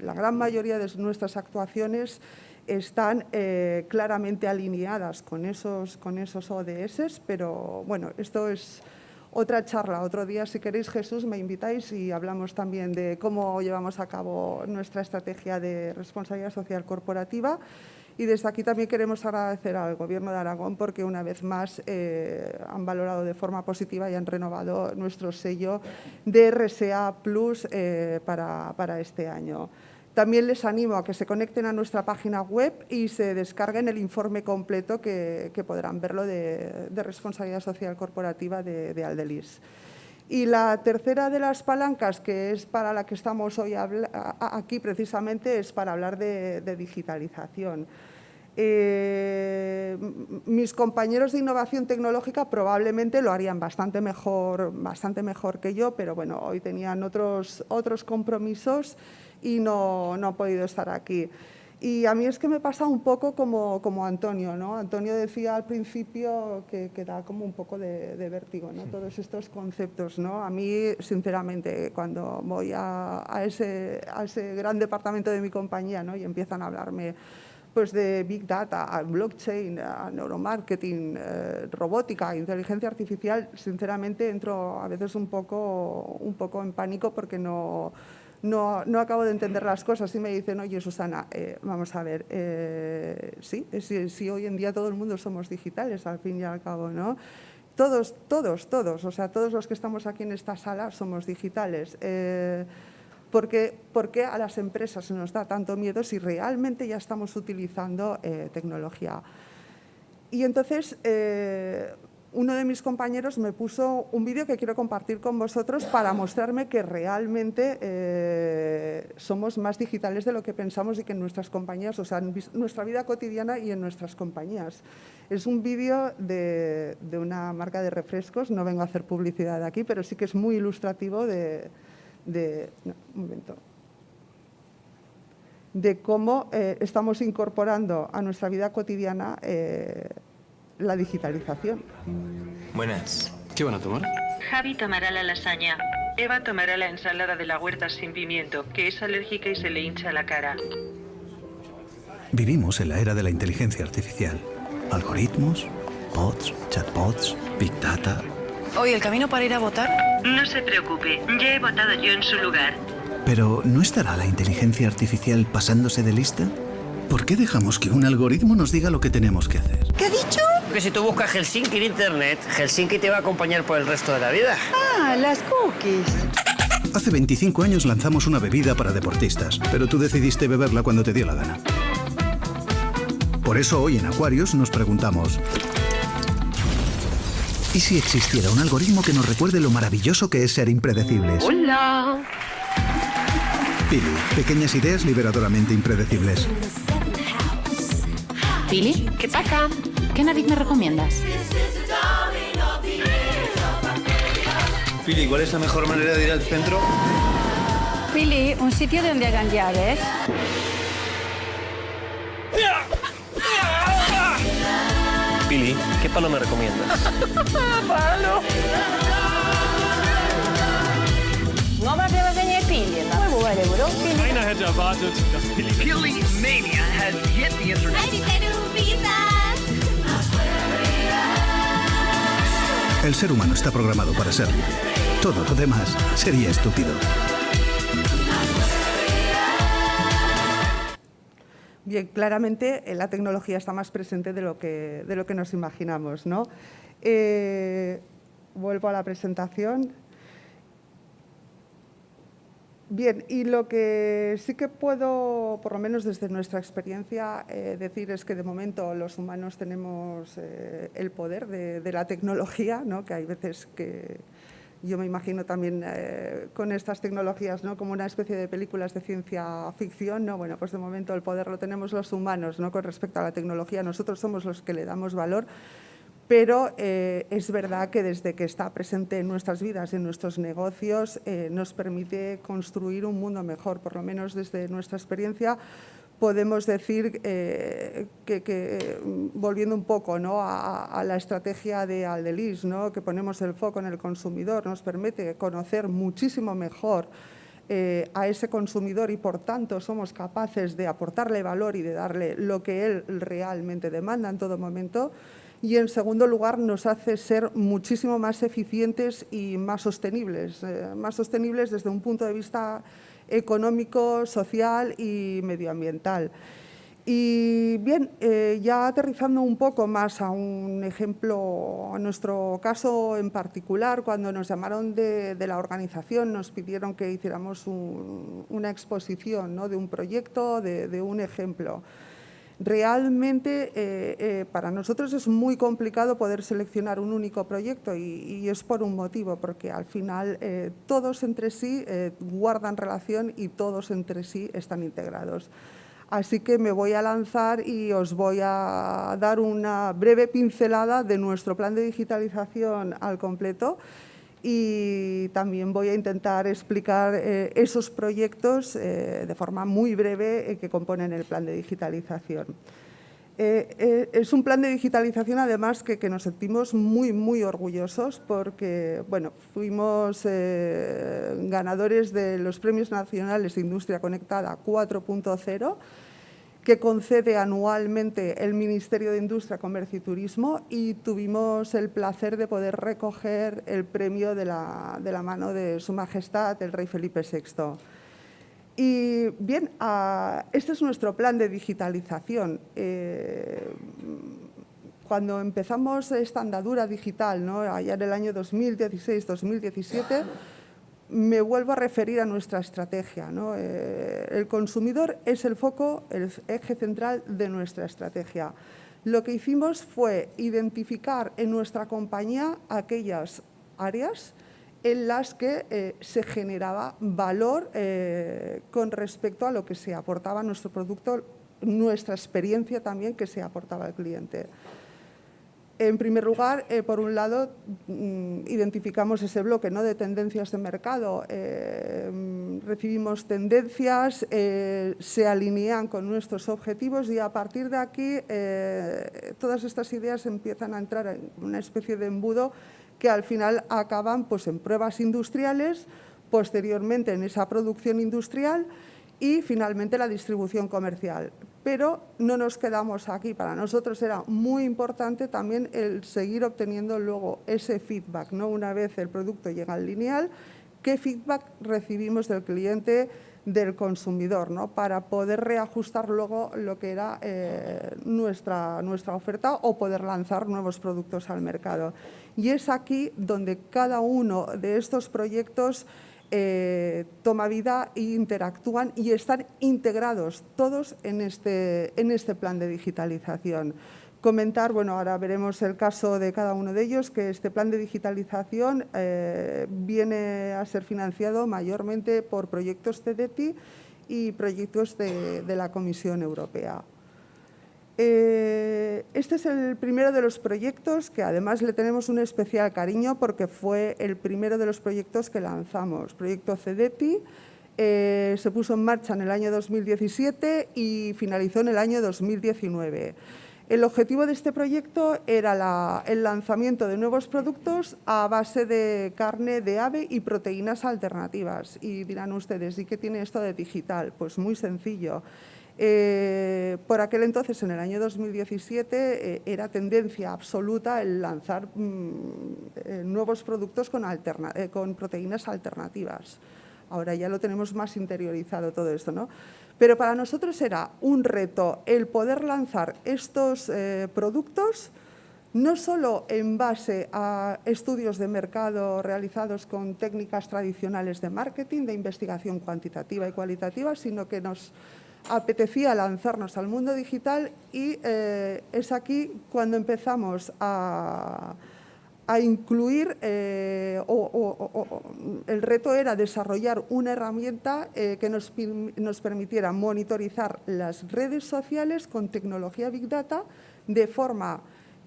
la gran mayoría de nuestras actuaciones están claramente alineadas con esos ODS, pero bueno, esto es otra charla. Otro día, si queréis, Jesús, me invitáis y hablamos también de cómo llevamos a cabo nuestra estrategia de responsabilidad social corporativa. Y desde aquí también queremos agradecer al Gobierno de Aragón porque una vez más han valorado de forma positiva y han renovado nuestro sello de RSA Plus para este año. También les animo a que se conecten a nuestra página web y se descarguen el informe completo que podrán verlo de responsabilidad social corporativa de Aldelis. Y la tercera de las palancas, que es para la que estamos hoy aquí precisamente, es para hablar de digitalización. Mis compañeros de innovación tecnológica probablemente lo harían bastante mejor que yo, pero bueno, hoy tenían otros compromisos y no han podido estar aquí. Y a mí es que me pasa un poco como Antonio, ¿no? Antonio decía al principio que da como un poco de vértigo, ¿no? Todos estos conceptos, ¿no? A mí, sinceramente, cuando voy a ese gran departamento de mi compañía, ¿no? Y empiezan a hablarme pues de Big Data, a blockchain, a neuromarketing, robótica, inteligencia artificial, sinceramente entro a veces un poco en pánico porque no acabo de entender las cosas y me dicen, oye, Susana, vamos a ver, sí, hoy en día todo el mundo somos digitales, al fin y al cabo, ¿no? Todos, o sea, todos los que estamos aquí en esta sala somos digitales. ¿Por qué a las empresas se nos da tanto miedo si realmente ya estamos utilizando tecnología? Y entonces, uno de mis compañeros me puso un vídeo que quiero compartir con vosotros para mostrarme que realmente somos más digitales de lo que pensamos y que en nuestras compañías, o sea, en nuestra vida cotidiana y en nuestras compañías. Es un vídeo de una marca de refrescos, no vengo a hacer publicidad aquí, pero sí que es muy ilustrativo de cómo estamos incorporando a nuestra vida cotidiana la digitalización. Buenas. ¿Qué van a tomar? Javi tomará la lasaña. Eva tomará la ensalada de la huerta sin pimiento, que es alérgica y se le hincha la cara. Vivimos en la era de la inteligencia artificial. Algoritmos, bots, chatbots, big data. Hoy el camino para ir a votar. No se preocupe, ya he votado yo en su lugar. Pero ¿no estará la inteligencia artificial pasándose de lista? ¿Por qué dejamos que un algoritmo nos diga lo que tenemos que hacer? ¿Qué ha dicho? Que si tú buscas Helsinki en internet, Helsinki te va a acompañar por el resto de la vida. Ah, las cookies. Hace 25 años lanzamos una bebida para deportistas, pero tú decidiste beberla cuando te dio la gana. Por eso hoy en Aquarius nos preguntamos: ¿y si existiera un algoritmo que nos recuerde lo maravilloso que es ser impredecibles? ¡Hola! Pili, pequeñas ideas liberadoramente impredecibles. Pili, ¿Qué pasa? ¿qué nariz me recomiendas? Pili, ¿cuál es la mejor manera de ir al centro? Pili, un sitio donde hagan llaves. Pili, ¿qué palo me recomiendas? ¡Palo! No más llevas de Pili, muy bueno, bro. Keiner hätte erwartet, dass Pili Mania has hit the internet. El ser humano está programado para ser libre. Todo lo demás sería estúpido. Bien, claramente la tecnología está más presente de lo que nos imaginamos, ¿no? Vuelvo a la presentación. Bien, y lo que sí que puedo, por lo menos desde nuestra experiencia, decir es que de momento los humanos tenemos el poder de la tecnología, ¿no? Que hay veces que yo me imagino también con estas tecnologías, ¿no? Como una especie de películas de ciencia ficción, ¿no? Bueno, pues de momento el poder lo tenemos los humanos, ¿no? Con respecto a la tecnología, nosotros somos los que le damos valor. Pero es verdad que desde que está presente en nuestras vidas, en nuestros negocios, nos permite construir un mundo mejor. Por lo menos desde nuestra experiencia podemos decir que volviendo un poco, ¿no? a la estrategia de Aldeliz, ¿no? Que ponemos el foco en el consumidor, nos permite conocer muchísimo mejor a ese consumidor y, por tanto, somos capaces de aportarle valor y de darle lo que él realmente demanda en todo momento. Y, en segundo lugar, nos hace ser muchísimo más eficientes y más sostenibles desde un punto de vista económico, social y medioambiental. Y bien, ya aterrizando un poco más a un ejemplo, a nuestro caso en particular, cuando nos llamaron de la organización, nos pidieron que hiciéramos una exposición, ¿no? De un proyecto, de un ejemplo. Realmente para nosotros es muy complicado poder seleccionar un único proyecto y es por un motivo, porque al final todos entre sí guardan relación y todos entre sí están integrados. Así que me voy a lanzar y os voy a dar una breve pincelada de nuestro plan de digitalización al completo. Y también voy a intentar explicar esos proyectos de forma muy breve que componen el plan de digitalización. Es un plan de digitalización, además, que nos sentimos muy, muy orgullosos porque, bueno, fuimos ganadores de los Premios Nacionales de Industria Conectada 4.0, que concede anualmente el Ministerio de Industria, Comercio y Turismo, y tuvimos el placer de poder recoger el premio de la mano de Su Majestad el Rey Felipe VI. Y bien, este es nuestro plan de digitalización. Cuando empezamos esta andadura digital, ¿no?, allá en el año 2016-2017, me vuelvo a referir a nuestra estrategia, ¿no? El consumidor es el foco, el eje central de nuestra estrategia. Lo que hicimos fue identificar en nuestra compañía aquellas áreas en las que se generaba valor con respecto a lo que se aportaba a nuestro producto, nuestra experiencia también que se aportaba al cliente. En primer lugar, por un lado, identificamos ese bloque, ¿no?, de tendencias de mercado. Recibimos tendencias, se alinean con nuestros objetivos y a partir de aquí todas estas ideas empiezan a entrar en una especie de embudo que al final acaban pues, en pruebas industriales, posteriormente en esa producción industrial y finalmente la distribución comercial. Pero no nos quedamos aquí. Para nosotros era muy importante también el seguir obteniendo luego ese feedback, ¿no? Una vez el producto llega al lineal, ¿qué feedback recibimos del cliente, del consumidor, ¿no?, para poder reajustar luego lo que era nuestra oferta o poder lanzar nuevos productos al mercado? Y es aquí donde cada uno de estos proyectos toma vida e interactúan y están integrados todos en este plan de digitalización. Comentar, bueno, ahora veremos el caso de cada uno de ellos, que este plan de digitalización viene a ser financiado mayormente por proyectos CEDETI y proyectos de la Comisión Europea. Este es el primero de los proyectos que además le tenemos un especial cariño porque fue el primero de los proyectos que lanzamos. Proyecto CEDETI se puso en marcha en el año 2017 y finalizó en el año 2019. El objetivo de este proyecto era el lanzamiento de nuevos productos a base de carne de ave y proteínas alternativas. Y dirán ustedes, ¿y qué tiene esto de digital? Pues muy sencillo. Por aquel entonces, en el año 2017, era tendencia absoluta el lanzar nuevos productos con proteínas alternativas. Ahora ya lo tenemos más interiorizado todo esto, ¿no? Pero para nosotros era un reto el poder lanzar estos productos no solo en base a estudios de mercado realizados con técnicas tradicionales de marketing, de investigación cuantitativa y cualitativa, sino que nos apetecía lanzarnos al mundo digital y es aquí cuando empezamos a incluir, el reto era desarrollar una herramienta que nos permitiera monitorizar las redes sociales con tecnología Big Data de forma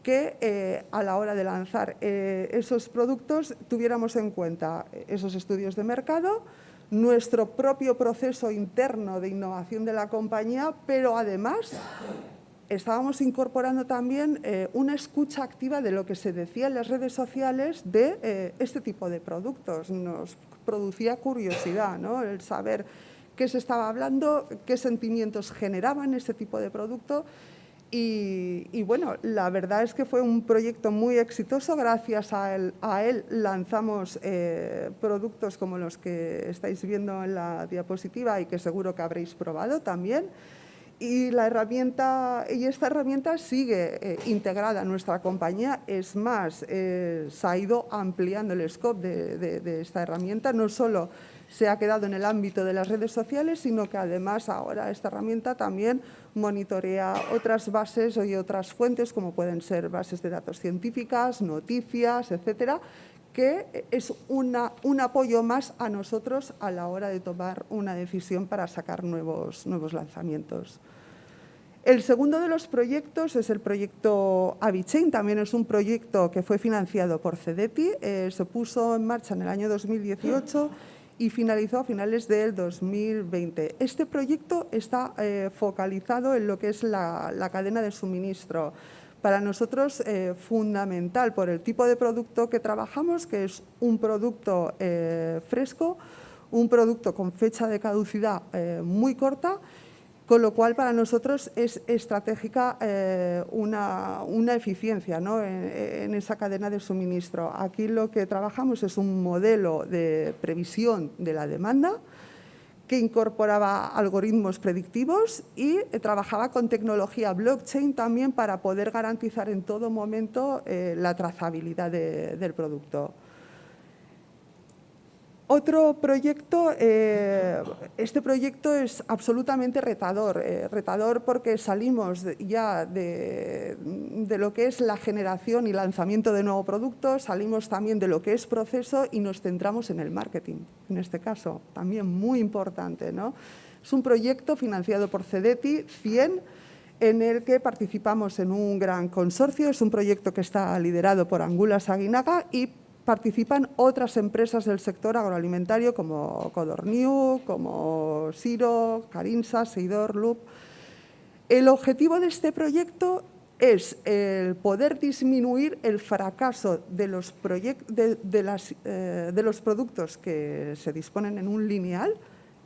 que a la hora de lanzar esos productos tuviéramos en cuenta esos estudios de mercado, nuestro propio proceso interno de innovación de la compañía, pero además estábamos incorporando también una escucha activa de lo que se decía en las redes sociales de este tipo de productos. Nos producía curiosidad, ¿no?, el saber qué se estaba hablando, qué sentimientos generaban este tipo de producto. Y bueno, la verdad es que fue un proyecto muy exitoso. Gracias a él lanzamos productos como los que estáis viendo en la diapositiva y que seguro que habréis probado también. Y esta herramienta sigue integrada en nuestra compañía. Es más, se ha ido ampliando el scope de esta herramienta. No solo se ha quedado en el ámbito de las redes sociales, sino que además ahora esta herramienta también monitorea otras bases y otras fuentes, como pueden ser bases de datos científicas, noticias, etcétera, que es un apoyo más a nosotros a la hora de tomar una decisión para sacar nuevos lanzamientos. El segundo de los proyectos es el proyecto Avichain. También es un proyecto que fue financiado por CEDETI. Se puso en marcha en el año 2018 y finalizó a finales del 2020. Este proyecto está focalizado en lo que es la cadena de suministro. Para nosotros fundamental por el tipo de producto que trabajamos, que es un producto fresco, un producto con fecha de caducidad muy corta, Con lo cual, para nosotros es estratégica una eficiencia, ¿no?, en esa cadena de suministro. Aquí lo que trabajamos es un modelo de previsión de la demanda que incorporaba algoritmos predictivos y trabajaba con tecnología blockchain también para poder garantizar en todo momento la trazabilidad del producto. Otro proyecto, este proyecto es absolutamente retador, retador porque salimos ya de lo que es la generación y lanzamiento de nuevo producto, salimos también de lo que es proceso y nos centramos en el marketing, en este caso, también muy importante, ¿no? Es un proyecto financiado por CEDETI 100, en el que participamos en un gran consorcio, es un proyecto que está liderado por Angulas Aguinaga y participan otras empresas del sector agroalimentario como Codorniu, como Siro, Carinsa, Seidor, Loop. El objetivo de este proyecto es el poder disminuir el fracaso de los productos que se disponen en un lineal,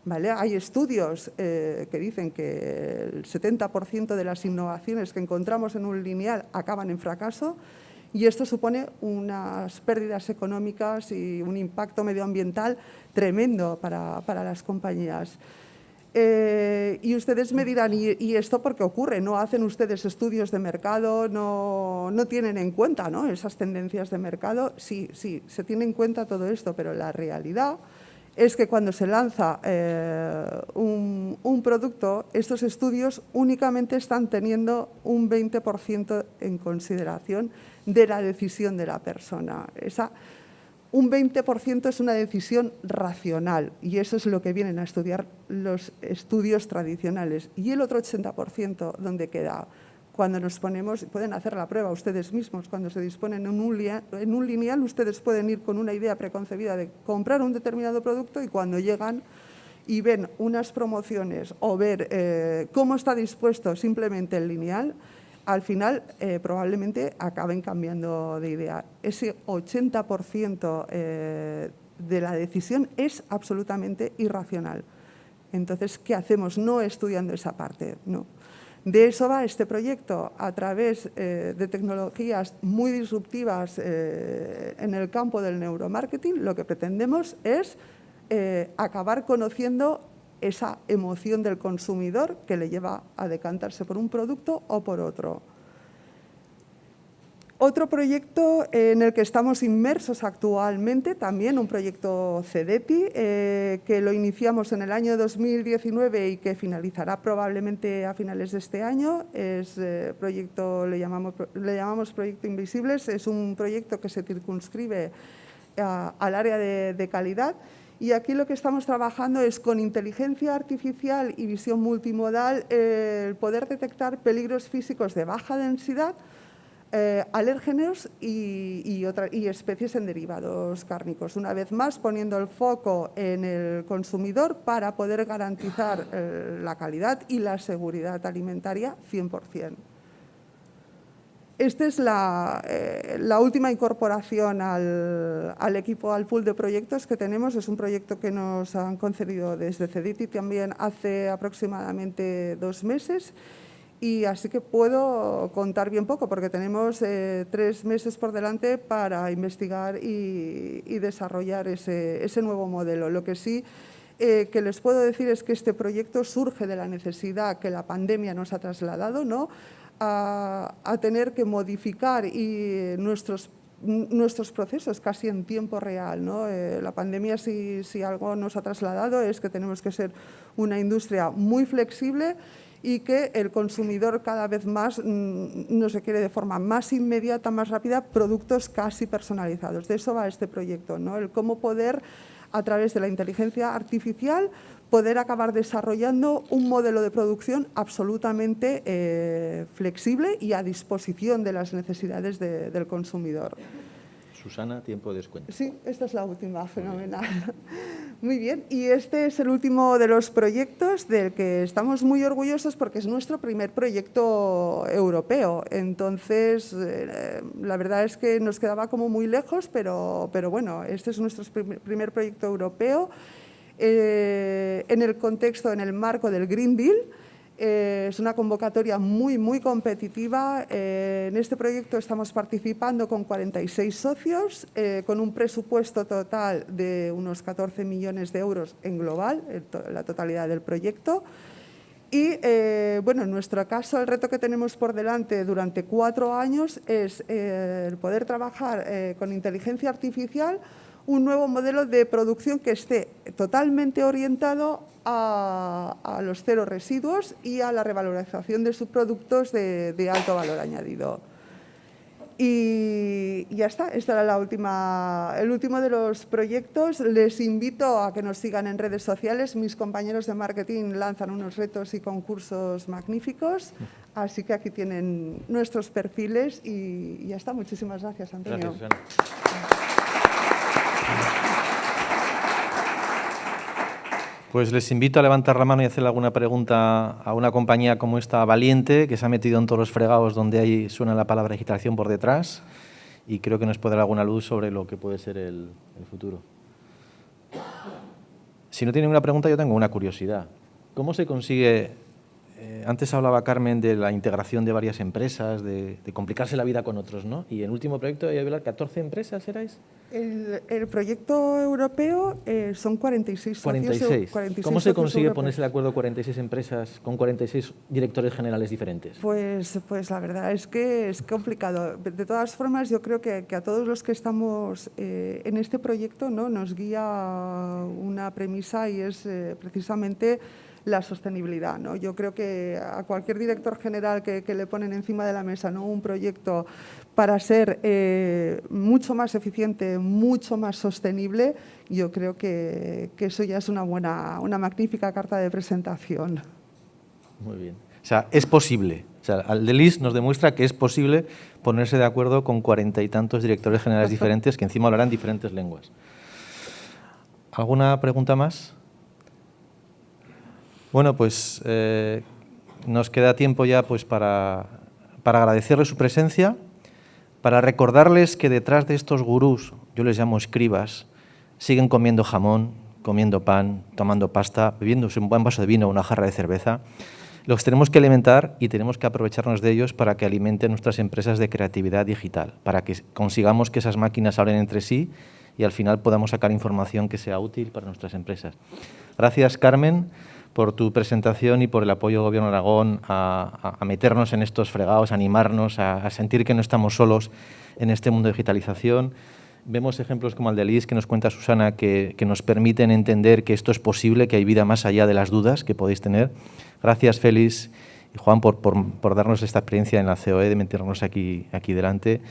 ¿vale? Hay estudios que dicen que el 70% de las innovaciones que encontramos en un lineal acaban en fracaso. Y esto supone unas pérdidas económicas y un impacto medioambiental tremendo para las compañías. Y ustedes me dirán, ¿y esto por qué ocurre? ¿No hacen ustedes estudios de mercado? ¿No tienen en cuenta, ¿no?, esas tendencias de mercado? Sí, se tiene en cuenta todo esto, pero la realidad es que cuando se lanza un producto, estos estudios únicamente están teniendo un 20% en consideración de la decisión de la persona. Un 20% es una decisión racional y eso es lo que vienen a estudiar los estudios tradicionales. Y el otro 80%, ¿dónde queda? Cuando nos ponemos, pueden hacer la prueba ustedes mismos, cuando se disponen en un lineal, ustedes pueden ir con una idea preconcebida de comprar un determinado producto y cuando llegan y ven unas promociones o ver cómo está dispuesto simplemente el lineal, al final probablemente acaben cambiando de idea. Ese 80% de la decisión es absolutamente irracional. Entonces, ¿qué hacemos no estudiando esa parte? No. De eso va este proyecto, a través de tecnologías muy disruptivas en el campo del neuromarketing. Lo que pretendemos es acabar conociendo esa emoción del consumidor que le lleva a decantarse por un producto o por otro. Otro proyecto en el que estamos inmersos actualmente, también un proyecto CEDETI, que lo iniciamos en el año 2019 y que finalizará probablemente a finales de este año, es proyecto, le llamamos Proyecto Invisibles, es un proyecto que se circunscribe al área de calidad. Y aquí lo que estamos trabajando es con inteligencia artificial y visión multimodal el poder detectar peligros físicos de baja densidad, alérgenos y especies en derivados cárnicos. Una vez más, poniendo el foco en el consumidor para poder garantizar la calidad y la seguridad alimentaria 100%. Esta es la última incorporación al equipo, al pool de proyectos que tenemos. Es un proyecto que nos han concedido desde CEDETI también hace aproximadamente 2 meses y así que puedo contar bien poco porque tenemos 3 meses por delante para investigar y desarrollar ese nuevo modelo. Lo que sí que les puedo decir es que este proyecto surge de la necesidad que la pandemia nos ha trasladado, ¿no?, a tener que modificar nuestros procesos casi en tiempo real, ¿no? La pandemia, si algo nos ha trasladado, es que tenemos que ser una industria muy flexible y que el consumidor cada vez más nos requiere de forma más inmediata, más rápida, productos casi personalizados. De eso va este proyecto, ¿no? El cómo poder, a través de la inteligencia artificial, poder acabar desarrollando un modelo de producción absolutamente flexible y a disposición de las necesidades del consumidor. Susana, tiempo de descuento. Sí, esta es la última, fenomenal. Muy bien, y este es el último de los proyectos del que estamos muy orgullosos porque es nuestro primer proyecto europeo. Entonces, la verdad es que nos quedaba como muy lejos, pero bueno, este es nuestro primer proyecto europeo en el contexto, en el marco del Green Deal, Es una convocatoria muy, muy competitiva. En este proyecto estamos participando con 46 socios, con un presupuesto total de unos 14 millones de euros en global, la totalidad del proyecto. Y, bueno, en nuestro caso, el reto que tenemos por delante durante 4 años es el poder trabajar con inteligencia artificial un nuevo modelo de producción que esté totalmente orientado a los cero residuos y a la revalorización de subproductos de alto valor añadido. Y ya está, esta era el último de los proyectos. Les invito a que nos sigan en redes sociales. Mis compañeros de marketing lanzan unos retos y concursos magníficos, así que aquí tienen nuestros perfiles y ya está. Muchísimas gracias, Antonio. Gracias, Susana. Pues les invito a levantar la mano y hacerle alguna pregunta a una compañía como esta valiente, que se ha metido en todos los fregados donde ahí suena la palabra digitalización por detrás, y creo que nos puede dar alguna luz sobre lo que puede ser el futuro. Si no tienen una pregunta, yo tengo una curiosidad. ¿Cómo se consigue? Antes hablaba Carmen de la integración de varias empresas, de complicarse la vida con otros, ¿no? Y en el último proyecto de hablar 14 empresas, ¿erais? El proyecto europeo son 46 socios. 46. 46 ¿Cómo se consigue europeos. ponerse de acuerdo 46 empresas con 46 directores generales diferentes? Pues la verdad es que es complicado. De todas formas, yo creo que a todos los que estamos en este proyecto, ¿no?, nos guía una premisa y es precisamente la sostenibilidad, ¿no? Yo creo que a cualquier director general que le ponen encima de la mesa, ¿no?, un proyecto para ser mucho más eficiente, mucho más sostenible, yo creo que eso ya es una magnífica carta de presentación. Muy bien. O sea, es posible. O sea, Aldelis nos demuestra que es posible ponerse de acuerdo con 40 y tantos directores generales diferentes que encima hablarán diferentes lenguas. ¿Alguna pregunta más? Bueno, pues nos queda tiempo ya pues, para agradecerles su presencia, para recordarles que detrás de estos gurús, yo les llamo escribas, siguen comiendo jamón, comiendo pan, tomando pasta, bebiéndose un buen vaso de vino o una jarra de cerveza. Los tenemos que alimentar y tenemos que aprovecharnos de ellos para que alimenten nuestras empresas de creatividad digital, para que consigamos que esas máquinas hablen entre sí y al final podamos sacar información que sea útil para nuestras empresas. Gracias, Carmen, por tu presentación y por el apoyo del Gobierno de Aragón a meternos en estos fregados, a animarnos, a sentir que no estamos solos en este mundo de digitalización. Vemos ejemplos como el de Liz, que nos cuenta Susana, que nos permiten entender que esto es posible, que hay vida más allá de las dudas que podéis tener. Gracias, Félix y Juan, por darnos esta experiencia en la COE, de meternos aquí delante.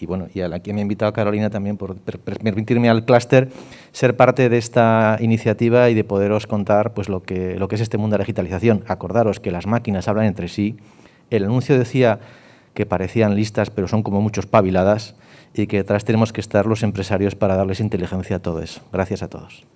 Y bueno, y a la que me ha invitado Carolina también por permitirme al clúster ser parte de esta iniciativa y de poderos contar pues, lo que es este mundo de la digitalización. Acordaros que las máquinas hablan entre sí. El anuncio decía que parecían listas, pero son como muchos pabiladas, y que detrás tenemos que estar los empresarios para darles inteligencia a todo eso. Gracias a todos.